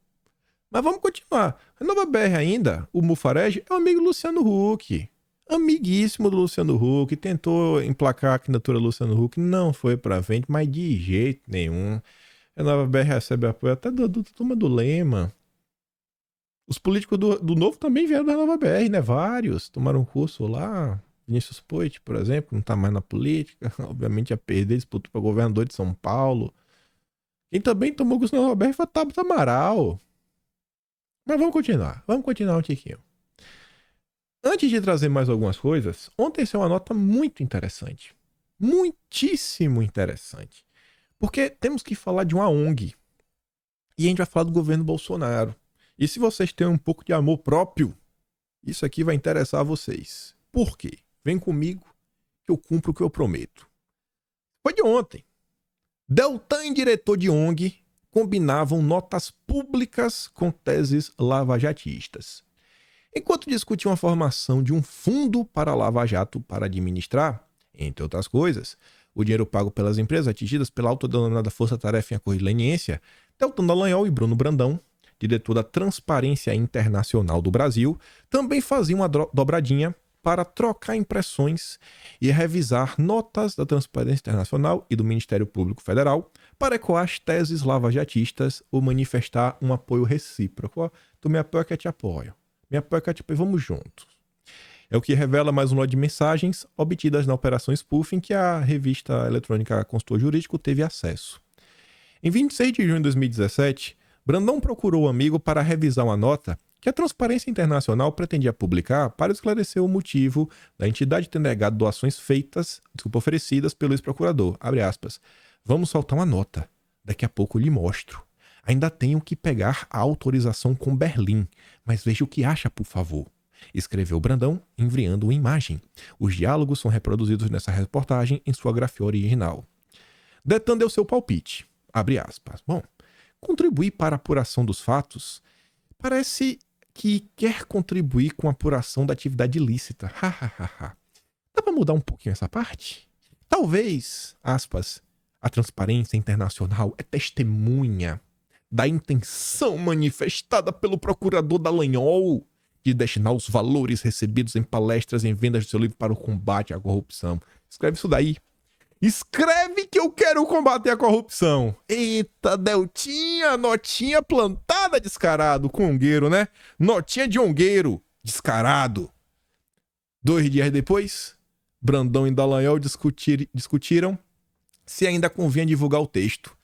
Mas vamos continuar. A Nova BR ainda, o Mufarege, é um amigo do Luciano Huck. Amiguíssimo do Luciano Huck. Tentou emplacar a candidatura do Luciano Huck. Não foi pra frente, mas de jeito nenhum. A Nova BR recebe apoio até da turma do Lema. Os políticos do Novo também vieram da Nova BR, né? Vários. Tomaram um curso lá. Vinícius Poit, por exemplo, não tá mais na política. Obviamente ia perder, disputou para governador de São Paulo. Quem também tomou curso na Nova BR foi Tabata Amaral. Mas vamos continuar um tiquinho. Antes de trazer mais algumas coisas, ontem saiu uma nota muito interessante. Muitíssimo interessante. Porque temos que falar de uma ONG. E a gente vai falar do governo Bolsonaro. E se vocês têm um pouco de amor próprio, isso aqui vai interessar a vocês. Por quê? Vem comigo que eu cumpro o que eu prometo. Foi de ontem. Deltan e diretor de ONG combinavam notas públicas com teses lavajatistas. Enquanto discutiam a formação de um fundo para Lava Jato para administrar, entre outras coisas, o dinheiro pago pelas empresas atingidas pela autodenominada Força-Tarefa em Acordo de Leniência, Deltan Dallagnol e Bruno Brandão, diretor da Transparência Internacional do Brasil, também faziam uma dobradinha para trocar impressões e revisar notas da Transparência Internacional e do Ministério Público Federal para ecoar as teses lavajatistas ou manifestar um apoio recíproco. Ó, tu me apoia que eu te apoio. Me apoia que eu te apoio. Vamos juntos. É o que revela mais um lote de mensagens obtidas na operação spoofing que a revista eletrônica Consultor Jurídico teve acesso. Em 26 de junho de 2017, Brandão procurou o amigo para revisar uma nota que a Transparência Internacional pretendia publicar para esclarecer o motivo da entidade ter negado doações oferecidas pelo ex-procurador. Abre aspas. Vamos soltar uma nota. Daqui a pouco eu lhe mostro. Ainda tenho que pegar a autorização com Berlim, mas veja o que acha, por favor. Escreveu Brandão, enviando uma imagem. Os diálogos são reproduzidos nessa reportagem em sua grafia original. Deltan deu seu palpite. Abre aspas. Bom, contribuir para a apuração dos fatos parece que quer contribuir com a apuração da atividade ilícita. Dá para mudar um pouquinho essa parte? Talvez, aspas, a Transparência Internacional é testemunha da intenção manifestada pelo procurador Dallagnol de destinar os valores recebidos em palestras e vendas do seu livro para o combate à corrupção. Escreve isso daí. Escreve que eu quero combater a corrupção. Eita, Deltinha, notinha plantada, descarado, com ongueiro, né? Notinha de ongueiro, descarado. 2 dias depois, Brandão e Dallagnol discutiram se ainda convinha divulgar o texto.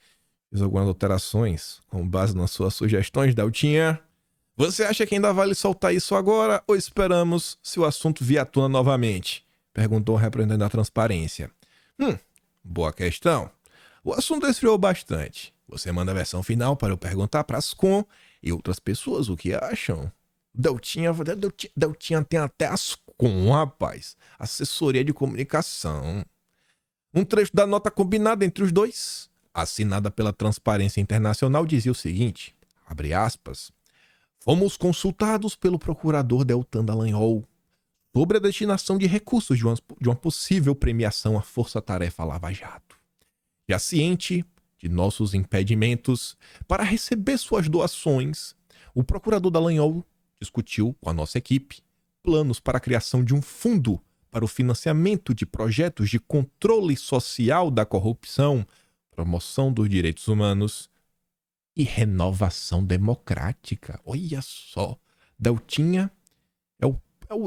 Fiz algumas alterações com base nas suas sugestões, Deltinha. Você acha que ainda vale soltar isso agora ou esperamos se o assunto vier à tona novamente? Perguntou o representante da Transparência. Boa questão. O assunto esfriou bastante. Você manda a versão final para eu perguntar para as com e outras pessoas o que acham. Deltinha tem até as com, rapaz. Assessoria de comunicação. Um trecho da nota combinada entre os dois, assinada pela Transparência Internacional, dizia o seguinte, abre aspas, fomos consultados pelo procurador Deltan Dallagnol sobre a destinação de recursos de uma possível premiação à Força-Tarefa Lava Jato. Já ciente de nossos impedimentos para receber suas doações, o procurador Dallagnol discutiu com a nossa equipe planos para a criação de um fundo para o financiamento de projetos de controle social da corrupção, promoção dos direitos humanos e renovação democrática. Olha só, Deltinha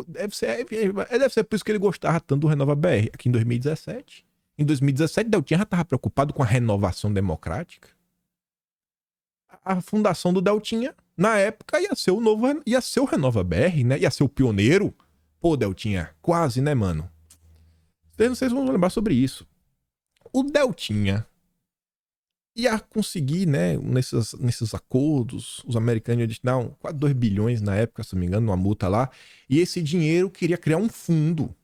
deve ser por isso que ele gostava tanto do Renova BR. Aqui em 2017. Em 2017, Deltinha já estava preocupado com a renovação democrática. A fundação do Deltinha, na época, ia ser o Renova BR, né? Ia ser o pioneiro. Pô, Deltinha, quase, né, mano? Vocês vão lembrar sobre isso. O Deltinha ia conseguir, né, nesses acordos, os americanos iam destinar quase 2 bilhões na época, se não me engano, numa multa lá, e esse dinheiro queria criar um fundo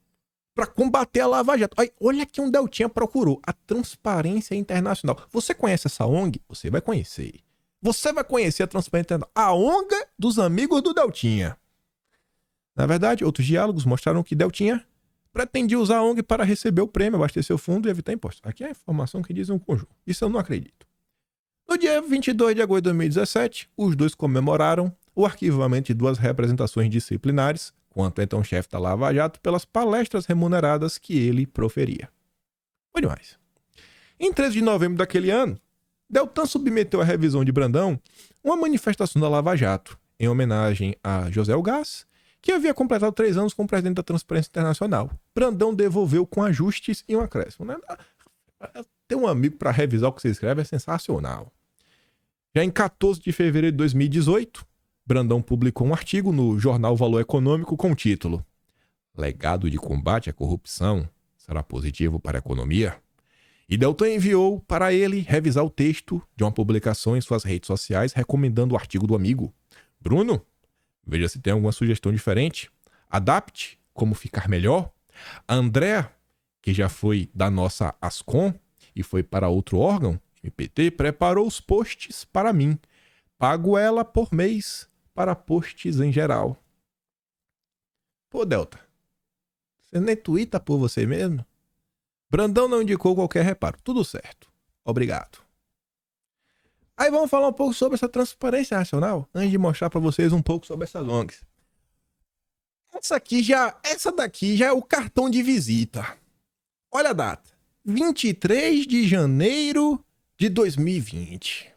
para combater a Lava Jato. Aí, olha que um Deltinha procurou, a Transparência Internacional. Você conhece essa ONG? Você vai conhecer. Você vai conhecer a Transparência Internacional, a ONG dos amigos do Deltinha. Na verdade, outros diálogos mostraram que Deltinha pretendia usar a ONG para receber o prêmio, abastecer o fundo e evitar impostos. Aqui é a informação que diz um conjunto. Isso eu não acredito. No dia 22 de agosto de 2017, os dois comemoraram o arquivamento de 2 representações disciplinares, quanto então chefe da Lava Jato, pelas palestras remuneradas que ele proferia. Foi demais. Em 13 de novembro daquele ano, Deltan submeteu à revisão de Brandão uma manifestação da Lava Jato, em homenagem a José Gás, que havia completado 3 anos como presidente da Transparência Internacional. Brandão devolveu com ajustes e um acréscimo. Ter um amigo para revisar o que você escreve é sensacional. Já em 14 de fevereiro de 2018, Brandão publicou um artigo no jornal Valor Econômico com o título Legado de combate à corrupção será positivo para a economia? E Deltan enviou para ele revisar o texto de uma publicação em suas redes sociais recomendando o artigo do amigo. Bruno, veja se tem alguma sugestão diferente. Adapte como ficar melhor. A Andréa, que já foi da nossa Ascom e foi para outro órgão, MPT, preparou os posts para mim. Pago ela por mês para posts em geral. Pô, Delta, você nem tuita por você mesmo? Brandão não indicou qualquer reparo. Tudo certo. Obrigado. Aí vamos falar um pouco sobre essa transparência nacional, antes de mostrar para vocês um pouco sobre essas ONGs. Essa daqui já é o cartão de visita. Olha a data. 23 de janeiro de 2020.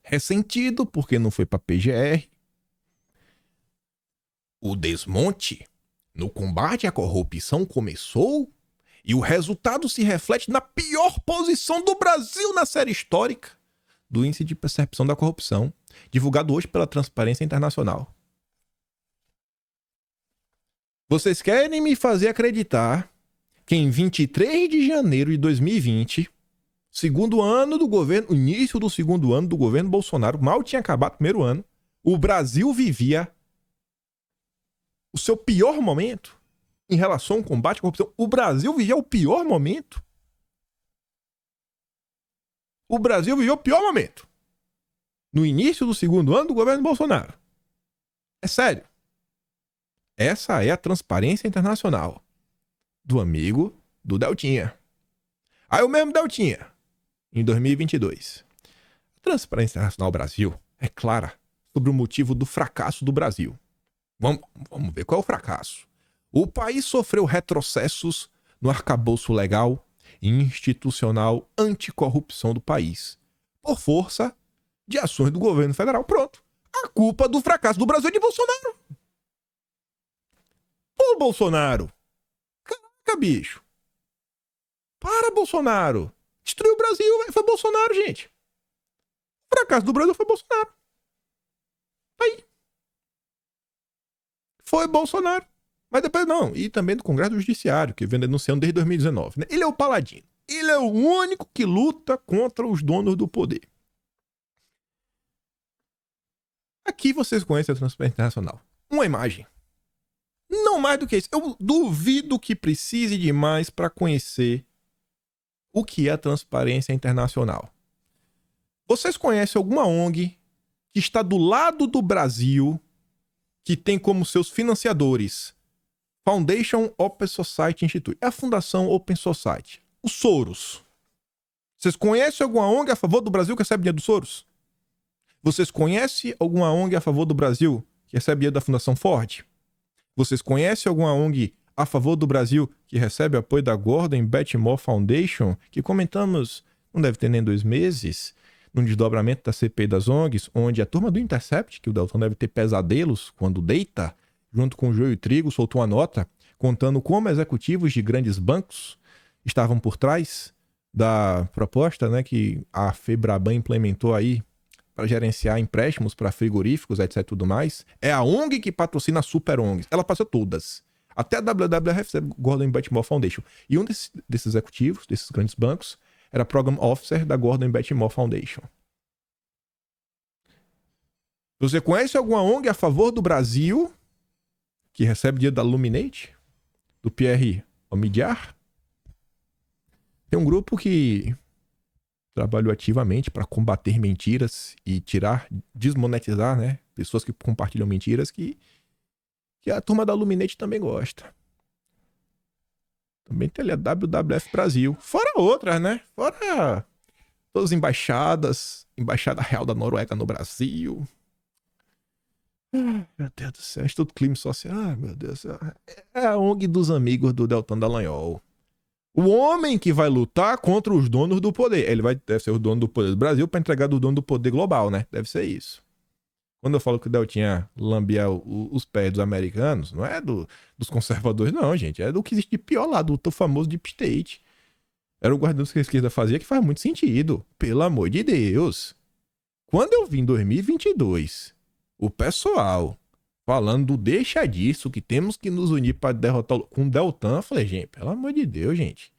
Ressentido porque não foi para PGR. O desmonte no combate à corrupção começou e o resultado se reflete na pior posição do Brasil na série histórica do Índice de Percepção da Corrupção, divulgado hoje pela Transparência Internacional. Vocês querem me fazer acreditar que em 23 de janeiro de 2020, segundo ano do governo, início do segundo ano do governo Bolsonaro, mal tinha acabado o primeiro ano, o Brasil vivia o seu pior momento em relação ao combate à corrupção. O Brasil vivia o pior momento. O Brasil viveu o pior momento no início do segundo ano do governo Bolsonaro. É sério. Essa é a Transparência Internacional do amigo do Deltinha. Aí o mesmo Deltinha, em 2022. A Transparência Internacional Brasil é clara sobre o motivo do fracasso do Brasil. Vamos ver qual é o fracasso. O país sofreu retrocessos no arcabouço legal e institucional anticorrupção do país, por força de ações do governo federal. Pronto. A culpa do fracasso do Brasil é de Bolsonaro. Pô, Bolsonaro. Caraca, bicho. Para, Bolsonaro. Destruiu o Brasil, véio. Foi Bolsonaro, gente. O fracasso do Brasil foi Bolsonaro. Aí. Foi Bolsonaro. Mas depois não. E também do Congresso do Judiciário, que vem denunciando desde 2019. Né? Ele é o paladino. Ele é o único que luta contra os donos do poder. Aqui vocês conhecem a Transparência Internacional. Uma imagem. Não mais do que isso. Eu duvido que precise de mais para conhecer o que é a Transparência Internacional. Vocês conhecem alguma ONG que está do lado do Brasil, que tem como seus financiadores Foundation Open Society Institute? É a Fundação Open Society. O Soros. Vocês conhecem alguma ONG a favor do Brasil que recebe dinheiro do Soros? Vocês conhecem alguma ONG a favor do Brasil que recebe dinheiro da Fundação Ford? Vocês conhecem alguma ONG a favor do Brasil que recebe apoio da Gordon Betty Moore Foundation, que comentamos, não deve ter nem 2 meses, num desdobramento da CPI das ONGs, onde a turma do Intercept, que o Delton deve ter pesadelos quando deita, junto com o Joio e Trigo, soltou uma nota contando como executivos de grandes bancos estavam por trás da proposta, né, que a FEBRABAN implementou aí para gerenciar empréstimos para frigoríficos, etc. tudo mais. É a ONG que patrocina a Super ONGs. Ela passou todas. Até a WWF, Gordon Betty Moore Foundation. E um desses executivos, desses grandes bancos, era Program Officer da Gordon Betty Moore Foundation. Você conhece alguma ONG a favor do Brasil que recebe dinheiro da Luminate? Do Pierre Omidyar? Tem um grupo que trabalhou ativamente para combater mentiras e desmonetizar, né? Pessoas que compartilham mentiras que a turma da Luminate também gosta. Também tem ali a WWF Brasil. Fora outras, né? Fora Todas as embaixadas, Embaixada Real da Noruega no Brasil. Meu Deus do céu, Instituto Clima Social. Ai, meu Deus do céu. É a ONG dos amigos do Deltan Dallagnol. O homem que vai lutar contra os donos do poder. Ele deve ser o dono do poder do Brasil para entregar do dono do poder global, né? Deve ser isso. Quando eu falo que o Deltinha lambia os pés dos americanos, não é dos conservadores, não, gente. É do que existe de pior lá, do famoso Deep State. Era o guardião que a esquerda fazia, que faz muito sentido. Pelo amor de Deus. Quando eu vi em 2022 o pessoal falando do deixa disso, que temos que nos unir para derrotar com o Deltan, eu falei, gente, pelo amor de Deus, gente.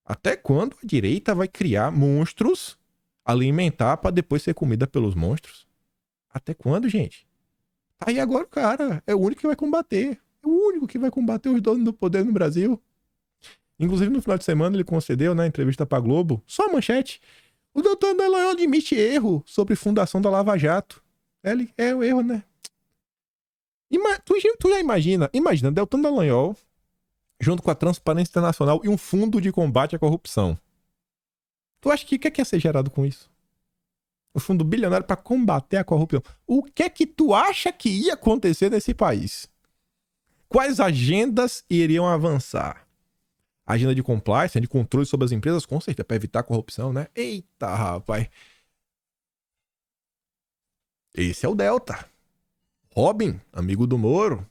Até quando a direita vai criar monstros, alimentar para depois ser comida pelos monstros? Até quando, gente? Aí agora o cara é o único que vai combater. É o único que vai combater os donos do poder no Brasil. Inclusive, no final de semana, ele concedeu, na entrevista pra Globo, só a manchete. O Deltan Dallagnol admite erro sobre fundação da Lava Jato. Ele é o erro, né? Tu já imagina, Deltan Dallagnol junto com a Transparência Internacional e um fundo de combate à corrupção. Tu acha que o que é que ia ser gerado com isso? O fundo bilionário para combater a corrupção. O que é que tu acha que ia acontecer nesse país? Quais agendas iriam avançar? Agenda de compliance, de controle sobre as empresas, com certeza, para evitar a corrupção, né? Eita, rapaz. Esse é o Delta. Robin, amigo do Moro.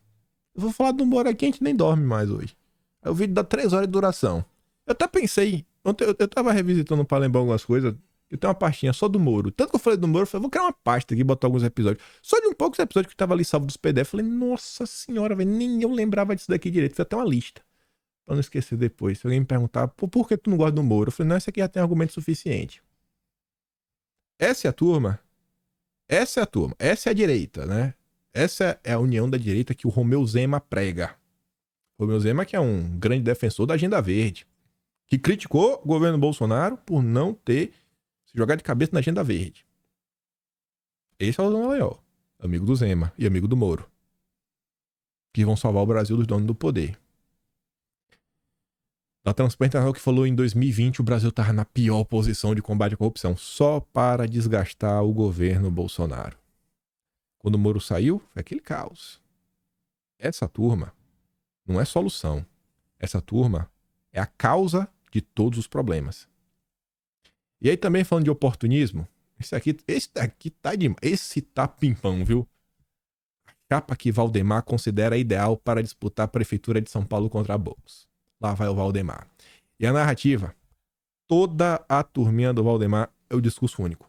Eu vou falar do Moro aqui, a gente nem dorme mais hoje. O vídeo dá 3 horas de duração. Eu até pensei, ontem eu tava revisitando para lembrar algumas coisas. Eu tenho uma pastinha só do Moro. Tanto que eu falei do Moro, eu falei, vou criar uma pasta aqui e botar alguns episódios. Só de um poucos episódios que tava ali salvo dos PDF. Eu falei, nossa senhora, velho, nem eu lembrava disso daqui direito. Fiz até uma lista. Pra não esquecer depois. Se alguém me perguntar, por que tu não gosta do Moro? Eu falei, não, esse aqui já tem argumento suficiente. Essa é a turma. Essa é a direita, né? Essa é a união da direita que o Romeu Zema prega. Romeu Zema, que é um grande defensor da Agenda Verde, que criticou o governo Bolsonaro por não ter se jogado de cabeça na Agenda Verde. Esse é o Dallagnol, amigo do Zema e amigo do Moro, que vão salvar o Brasil dos donos do poder. A Transparência Internacional que falou em 2020 o Brasil estava na pior posição de combate à corrupção, só para desgastar o governo Bolsonaro. Quando o Moro saiu, foi aquele caos. Essa turma não é solução. Essa turma é a causa de todos os problemas. E aí também falando de oportunismo, esse daqui tá demais. Esse tá pimpão, viu? A chapa que Valdemar considera ideal para disputar a Prefeitura de São Paulo contra Boulos. Lá vai o Valdemar. E a narrativa, toda a turminha do Valdemar é o discurso único.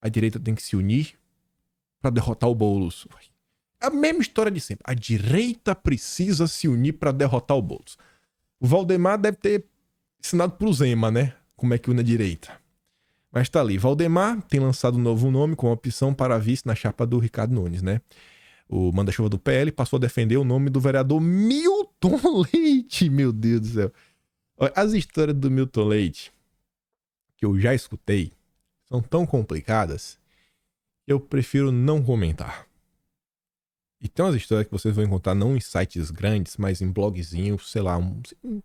A direita tem que se unir para derrotar o Boulos. A mesma história de sempre. A direita precisa se unir para derrotar o Boulos. O Valdemar deve ter ensinado pro Zema, né? Como é que une a direita. Mas tá ali. Valdemar tem lançado um novo nome com opção para vice na chapa do Ricardo Nunes, né? O manda-chuva do PL passou a defender o nome do vereador Milton Leite. Meu Deus do céu. As histórias do Milton Leite, que eu já escutei, são tão complicadas que eu prefiro não comentar. E tem umas histórias que vocês vão encontrar não em sites grandes, mas em blogzinhos, sei lá,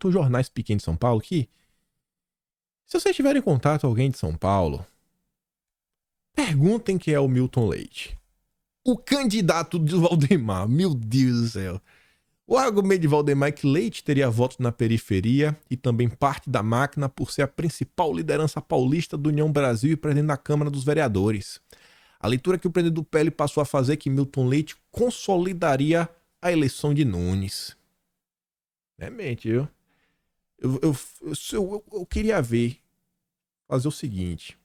jornais pequenos de São Paulo, que se vocês tiverem contato com alguém de São Paulo, perguntem quem é o Milton Leite. O candidato de Valdemar, meu Deus do céu. O argumento de Valdemar é que Leite teria votos na periferia e também parte da máquina por ser a principal liderança paulista do União Brasil e presidente da Câmara dos Vereadores. A leitura que o presidente do PL passou a fazer é que Milton Leite consolidaria a eleição de Nunes. É mente, viu? Eu queria fazer o seguinte.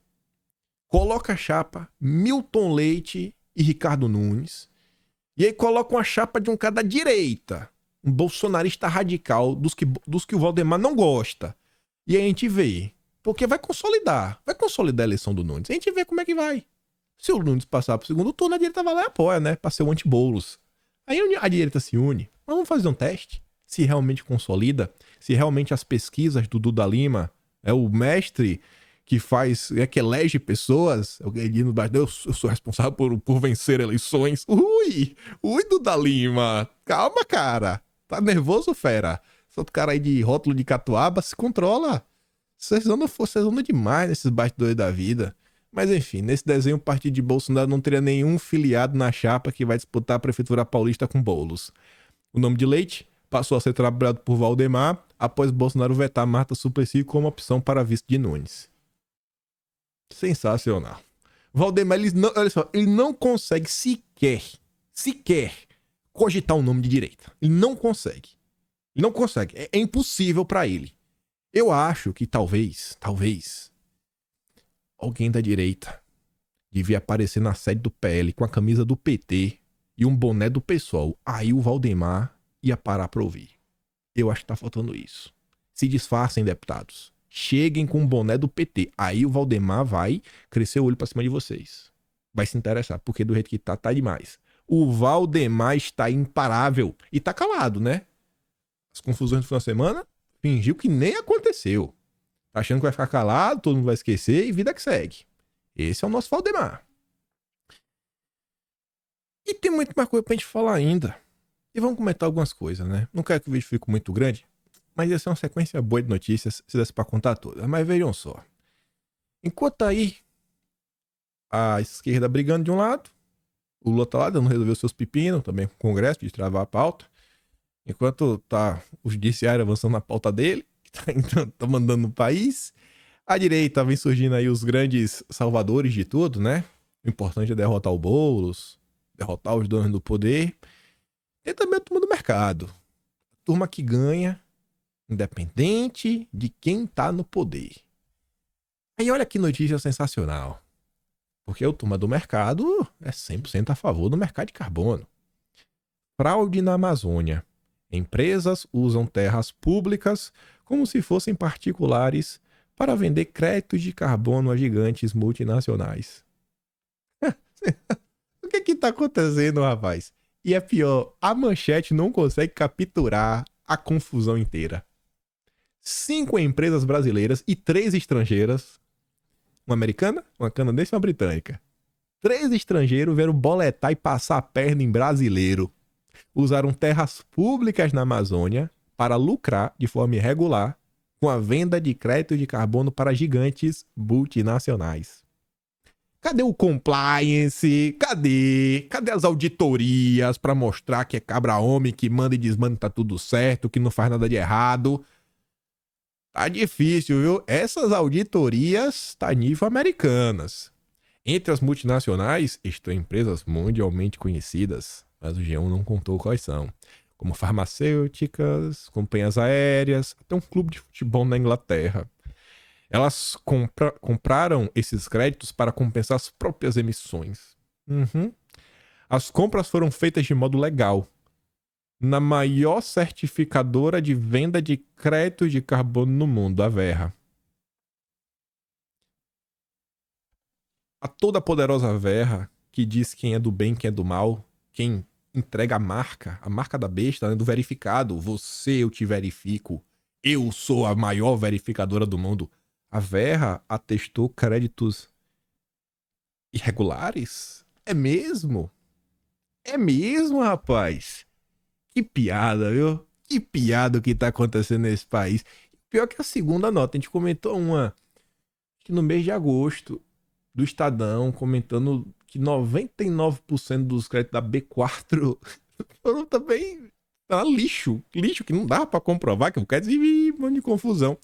Coloca a chapa Milton Leite e Ricardo Nunes. E aí coloca uma chapa de um cara da direita. Um bolsonarista radical dos que o Valdemar não gosta. E aí a gente vê. Porque vai consolidar a eleição do Nunes. A gente vê como é que vai. Se o Nunes passar pro segundo turno, a direita vai lá e apoia, né? Pra ser o anti-Boulos. Aí a direita se une. Vamos fazer um teste. Se realmente consolida. Se realmente as pesquisas do Duda Lima é o mestre que faz, que elege pessoas. Eu sou responsável por vencer eleições. Ui, Duda Lima. Calma, cara. Tá nervoso, fera? Esse outro cara aí de rótulo de catuaba, se controla. Vocês andam demais nesses bastidores da vida. Mas enfim, nesse desenho o partido de Bolsonaro não teria nenhum filiado na chapa que vai disputar a Prefeitura Paulista com Boulos. O nome de Leite passou a ser trabalhado por Valdemar após Bolsonaro vetar Marta Suplicy como opção para vice de Nunes. Sensacional. Valdemar, olha só, ele não consegue sequer cogitar um nome de direita. Ele não consegue. É impossível para ele. Eu acho que talvez, alguém da direita devia aparecer na sede do PL com a camisa do PT e um boné do PSOL. Aí o Valdemar ia parar pra ouvir. Eu acho que tá faltando isso. Se disfarcem, deputados. Cheguem com o boné do PT. Aí o Valdemar vai crescer o olho pra cima de vocês. Vai se interessar, porque do jeito que tá demais. O Valdemar está imparável. E tá calado, né? As confusões do final de semana, fingiu que nem aconteceu. Tá achando que vai ficar calado, todo mundo vai esquecer e vida que segue. Esse é o nosso Valdemar. E tem muito mais coisa pra gente falar ainda. E vamos comentar algumas coisas, né? Não quero que o vídeo fique muito grande, mas ia ser uma sequência boa de notícias se desse pra contar todas. Mas vejam só. Enquanto aí a esquerda brigando de um lado, o Lula tá lá dando resolver seus pepinos, também com o Congresso, de travar a pauta. Enquanto tá o judiciário avançando na pauta dele, que tá mandando no país, a direita vem surgindo aí os grandes salvadores de tudo, né? O importante é derrotar o Boulos, derrotar os donos do poder. E também a turma do mercado. A turma que ganha, independente de quem tá no poder. Aí olha que notícia sensacional. Porque a turma do mercado é 100% a favor do mercado de carbono. Fraude na Amazônia. Empresas usam terras públicas como se fossem particulares para vender créditos de carbono a gigantes multinacionais. O que está acontecendo, rapaz? E é pior, a manchete não consegue capturar a confusão inteira. 5 empresas brasileiras e 3 estrangeiras, uma americana, uma canadense e uma britânica. 3 estrangeiros vieram boletar e passar a perna em brasileiro. Usaram terras públicas na Amazônia para lucrar de forma irregular com a venda de crédito de carbono para gigantes multinacionais. Cadê o compliance? Cadê as auditorias para mostrar que é cabra-homem, que manda e desmanda, tá tudo certo, que não faz nada de errado? Tá difícil, viu? Essas auditorias tá nível americanas. Entre as multinacionais estão empresas mundialmente conhecidas, mas o G1 não contou quais são, como farmacêuticas, companhias aéreas, até um clube de futebol na Inglaterra. Elas compraram esses créditos para compensar as próprias emissões. As compras foram feitas de modo legal, na maior certificadora de venda de créditos de carbono no mundo, a Verra. A toda poderosa Verra, que diz quem é do bem, quem é do mal, quem entrega a marca da besta, né, do verificado. Eu te verifico. Eu sou a maior verificadora do mundo. A Verra atestou créditos irregulares? É mesmo? É mesmo, rapaz? Que piada, viu? Que piada o que tá acontecendo nesse país. Pior que a segunda nota. A gente comentou uma que no mês de agosto, do Estadão, comentando que 99% dos créditos da B4 foram também lixo. Lixo que não dá pra comprovar, que o crédito vive um monte de confusão.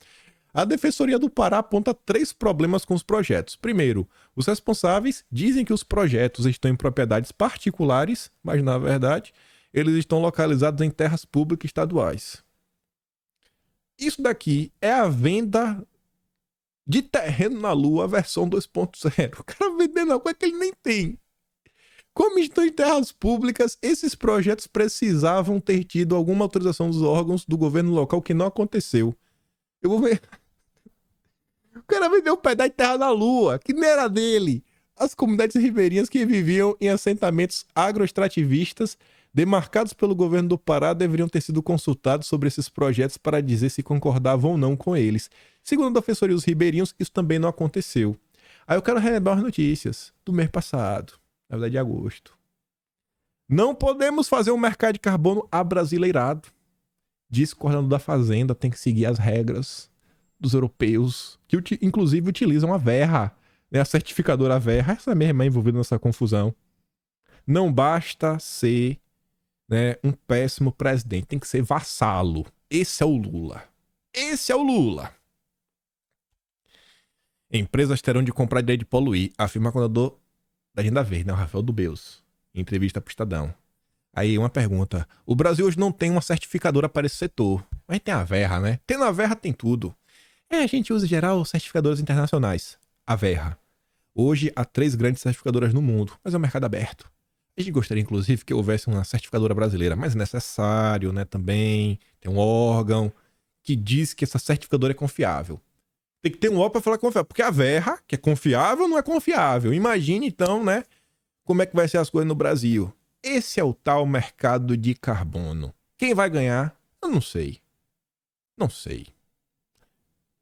A Defensoria do Pará aponta 3 problemas com os projetos. Primeiro, os responsáveis dizem que os projetos estão em propriedades particulares, mas na verdade eles estão localizados em terras públicas estaduais. Isso daqui é a venda de terreno na Lua, versão 2.0. O cara vendendo uma coisa que ele nem tem. Como estão em terras públicas, esses projetos precisavam ter tido alguma autorização dos órgãos do governo local que não aconteceu. Eu vou ver. O cara vendeu um pedaço de terra na Lua, que nem era dele. As comunidades ribeirinhas que viviam em assentamentos agroextrativistas demarcados pelo governo do Pará deveriam ter sido consultados sobre esses projetos para dizer se concordavam ou não com eles. Segundo a Defensoria dos Ribeirinhos, isso também não aconteceu. Aí eu quero relembrar as notícias do mês passado, na verdade de agosto. Não podemos fazer um mercado de carbono abrasileirado. Diz o coordenador da Fazenda, tem que seguir as regras dos europeus, que inclusive utilizam a Verra, né, a certificadora Verra, essa mesma é envolvida nessa confusão. Não basta ser, né, um péssimo presidente, tem que ser vassalo. Esse é o Lula. Esse é o Lula. Empresas terão de comprar direito de poluir, afirma o coordenador da Agenda Verde, né, o Rafael Dubeux, em entrevista pro Estadão. Aí uma pergunta. O Brasil hoje não tem uma certificadora para esse setor. Mas tem a Verra, né? Tendo a Verra tem tudo. A gente usa em geral certificadoras internacionais. A Verra. Hoje há 3 grandes certificadoras no mundo, mas é um mercado aberto. A gente gostaria, inclusive, que houvesse uma certificadora brasileira, mas é necessário, né, também. Tem um órgão que diz que essa certificadora é confiável. Tem que ter um órgão para falar confiável, porque a Verra, que é confiável, não é confiável. Imagine, então, né, como é que vai ser as coisas no Brasil. Esse é o tal mercado de carbono. Quem vai ganhar? Eu não sei. Não sei.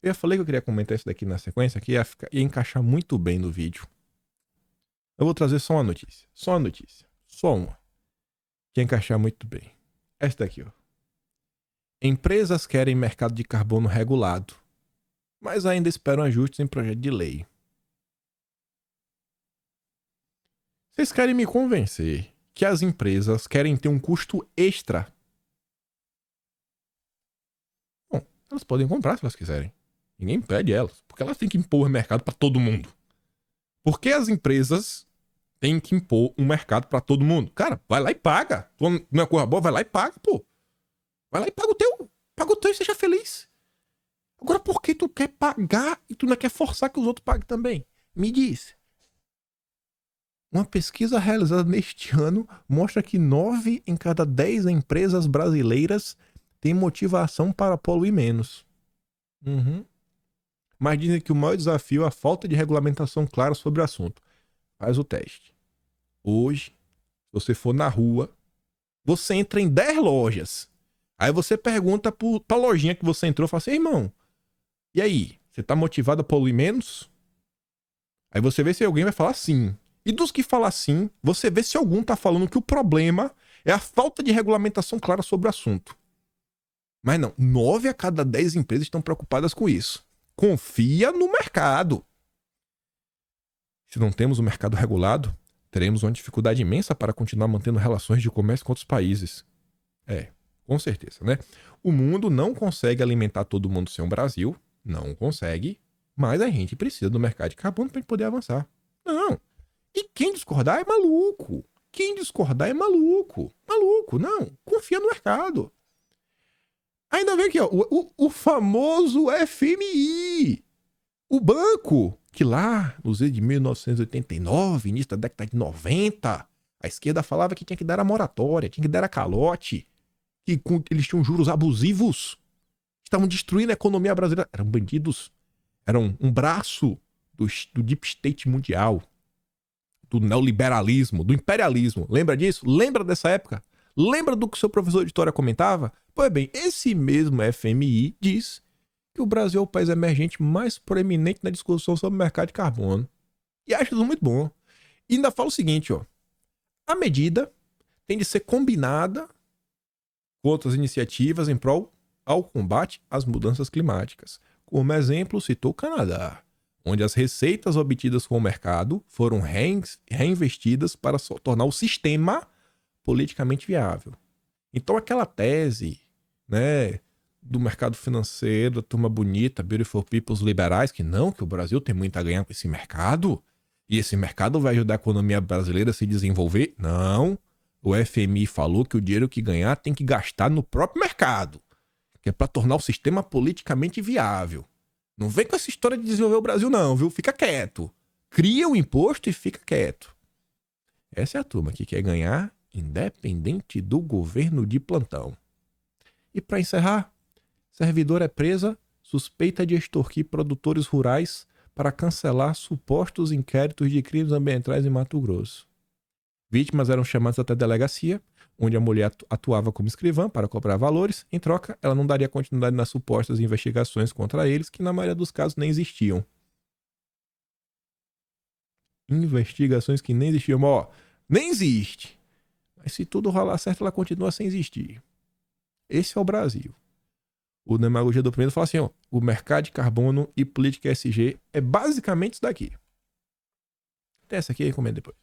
Eu já falei que eu queria comentar isso daqui na sequência, que ia encaixar muito bem no vídeo. Eu vou trazer só uma notícia. Só uma notícia. Só uma. Que ia encaixar muito bem. Essa daqui, ó. Empresas querem mercado de carbono regulado, mas ainda esperam ajustes em projeto de lei. Vocês querem me convencer que as empresas querem ter um custo extra? Bom, elas podem comprar se elas quiserem. Ninguém impede elas, porque elas têm que impor o mercado para todo mundo. Por que as empresas têm que impor um mercado para todo mundo? Cara, vai lá e paga. Não é coisa boa, vai lá e paga, pô. Vai lá e paga o teu. Paga o teu e seja feliz. Agora, por que tu quer pagar e tu não quer forçar que os outros paguem também? Me diz. Uma pesquisa realizada neste ano mostra que 9 em cada 10 empresas brasileiras têm motivação para poluir menos. Mas dizem que o maior desafio é a falta de regulamentação clara sobre o assunto. Faz o teste. Hoje, se você for na rua, você entra em 10 lojas. Aí você pergunta pra lojinha que você entrou, fala assim, irmão, e aí, você tá motivado a poluir menos? Aí você vê se alguém vai falar sim. E dos que falam sim, você vê se algum tá falando que o problema é a falta de regulamentação clara sobre o assunto. Mas não, 9 a cada 10 empresas estão preocupadas com isso. Confia no mercado. Se não temos um mercado regulado, teremos uma dificuldade imensa para continuar mantendo relações de comércio com outros países. Com certeza, né? O mundo não consegue alimentar todo mundo sem o Brasil, não consegue, mas a gente precisa do mercado de carbono para poder avançar. Não. E quem discordar é maluco. Quem discordar é maluco. Maluco, não. Confia no mercado. Ainda vem aqui, ó, o famoso FMI. O banco, que lá, nos anos de 1989, início da década de 90, a esquerda falava que tinha que dar a moratória, tinha que dar a calote, que eles tinham juros abusivos, estavam destruindo a economia brasileira. Eram bandidos, eram um braço do deep state mundial, do neoliberalismo, do imperialismo. Lembra disso? Lembra dessa época? Lembra do que o seu professor de história comentava? Pois bem, esse mesmo FMI diz que o Brasil é o país emergente mais proeminente na discussão sobre o mercado de carbono. E acho isso muito bom. E ainda fala o seguinte, ó. A medida tem de ser combinada com outras iniciativas em prol ao combate às mudanças climáticas. Como exemplo, citou o Canadá, onde as receitas obtidas com o mercado foram reinvestidas para tornar o sistema politicamente viável. Então aquela tese, né, do mercado financeiro, da turma bonita, beautiful people, os liberais, que o Brasil tem muito a ganhar com esse mercado, e esse mercado vai ajudar a economia brasileira a se desenvolver. Não, o FMI falou que o dinheiro que ganhar tem que gastar no próprio mercado, que é para tornar o sistema politicamente viável. Não vem com essa história de desenvolver o Brasil não, viu? Fica quieto. Cria o imposto e fica quieto. Essa é a turma que quer ganhar independente do governo de plantão. E para encerrar, servidora é presa, suspeita de extorquir produtores rurais para cancelar supostos inquéritos de crimes ambientais em Mato Grosso. Vítimas eram chamadas até a delegacia, onde a mulher atuava como escrivã para cobrar valores. Em troca, ela não daria continuidade nas supostas investigações contra eles, que na maioria dos casos nem existiam. Investigações que nem existiam. Ó, nem existe. Mas se tudo rolar certo, ela continua sem existir. Esse é o Brasil. O Demagogia do Primeiro fala assim, ó, o mercado de carbono e política ESG é basicamente isso daqui. Tem essa aqui, recomendo depois.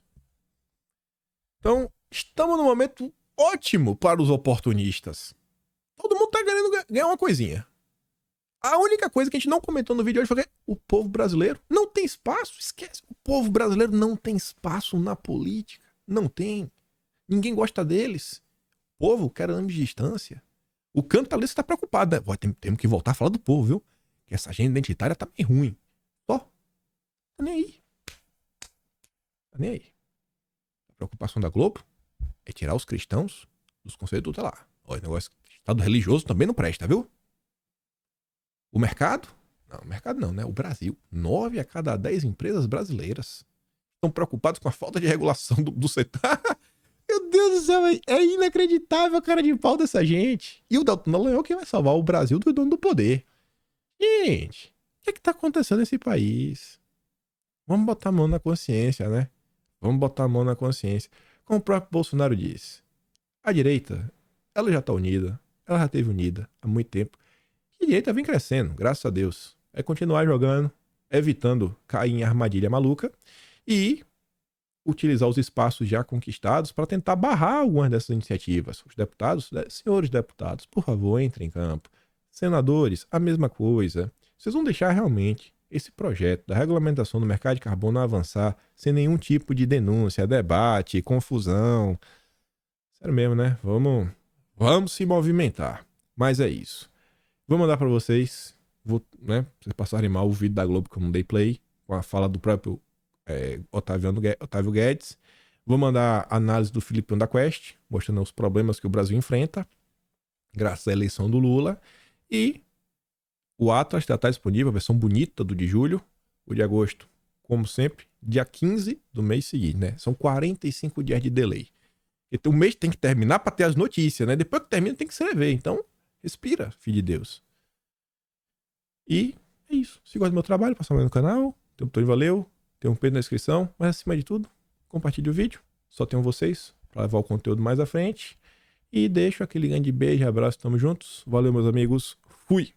Então, estamos num momento ótimo para os oportunistas. Todo mundo tá querendo ganhar uma coisinha. A única coisa que a gente não comentou no vídeo hoje foi que o povo brasileiro não tem espaço. Esquece. O povo brasileiro não tem espaço na política. Não tem. Ninguém gosta deles. O povo quer anos de distância. O cantalista tá preocupado, né? Temos que voltar a falar do povo, viu? Que essa agenda identitária tá bem ruim. Só. Tá nem aí. Tá nem aí. A preocupação da Globo é tirar os cristãos dos conselhos tutelar. Olha, o negócio Estado religioso também não presta, viu? O mercado? Não, o mercado não, né? O Brasil. 9 a cada 10 empresas brasileiras estão preocupados com a falta de regulação do setor. Meu Deus do céu, é inacreditável a cara de pau dessa gente. E o Deltan Dallagnol que vai salvar o Brasil do dono do poder. Gente, o que tá acontecendo nesse país? Vamos botar a mão na consciência, né? Vamos botar a mão na consciência. Como o próprio Bolsonaro disse, a direita, ela já tá unida. Ela já esteve unida há muito tempo. E a direita vem crescendo, graças a Deus. É continuar jogando, evitando cair em armadilha maluca e utilizar os espaços já conquistados para tentar barrar algumas dessas iniciativas. Os deputados, senhores deputados, por favor, entrem em campo. Senadores, a mesma coisa. Vocês vão deixar realmente esse projeto da regulamentação do mercado de carbono avançar sem nenhum tipo de denúncia, debate, confusão. Sério mesmo, né? Vamos se movimentar. Mas é isso. Vou mandar para vocês, vocês passarem mal o vídeo da Globo que eu não dei play, com a fala do próprio Otávio Guedes. Vou mandar a análise do Filipão da Quest, mostrando os problemas que o Brasil enfrenta, graças à eleição do Lula. E o Atlas já está disponível, a versão bonita do de julho. O de agosto, como sempre, dia 15 do mês seguinte, né? São 45 dias de delay. Então, o mês tem que terminar para ter as notícias, né? Depois que termina, tem que escrever. Então, respira, filho de Deus. E é isso. Se gosta do meu trabalho, passa mais no canal. Tem um botão de valeu. Tem um peito na descrição. Mas, acima de tudo, compartilhe o vídeo. Só tenham vocês para levar o conteúdo mais à frente. E deixo aquele grande beijo e abraço. Tamo juntos. Valeu, meus amigos. Fui!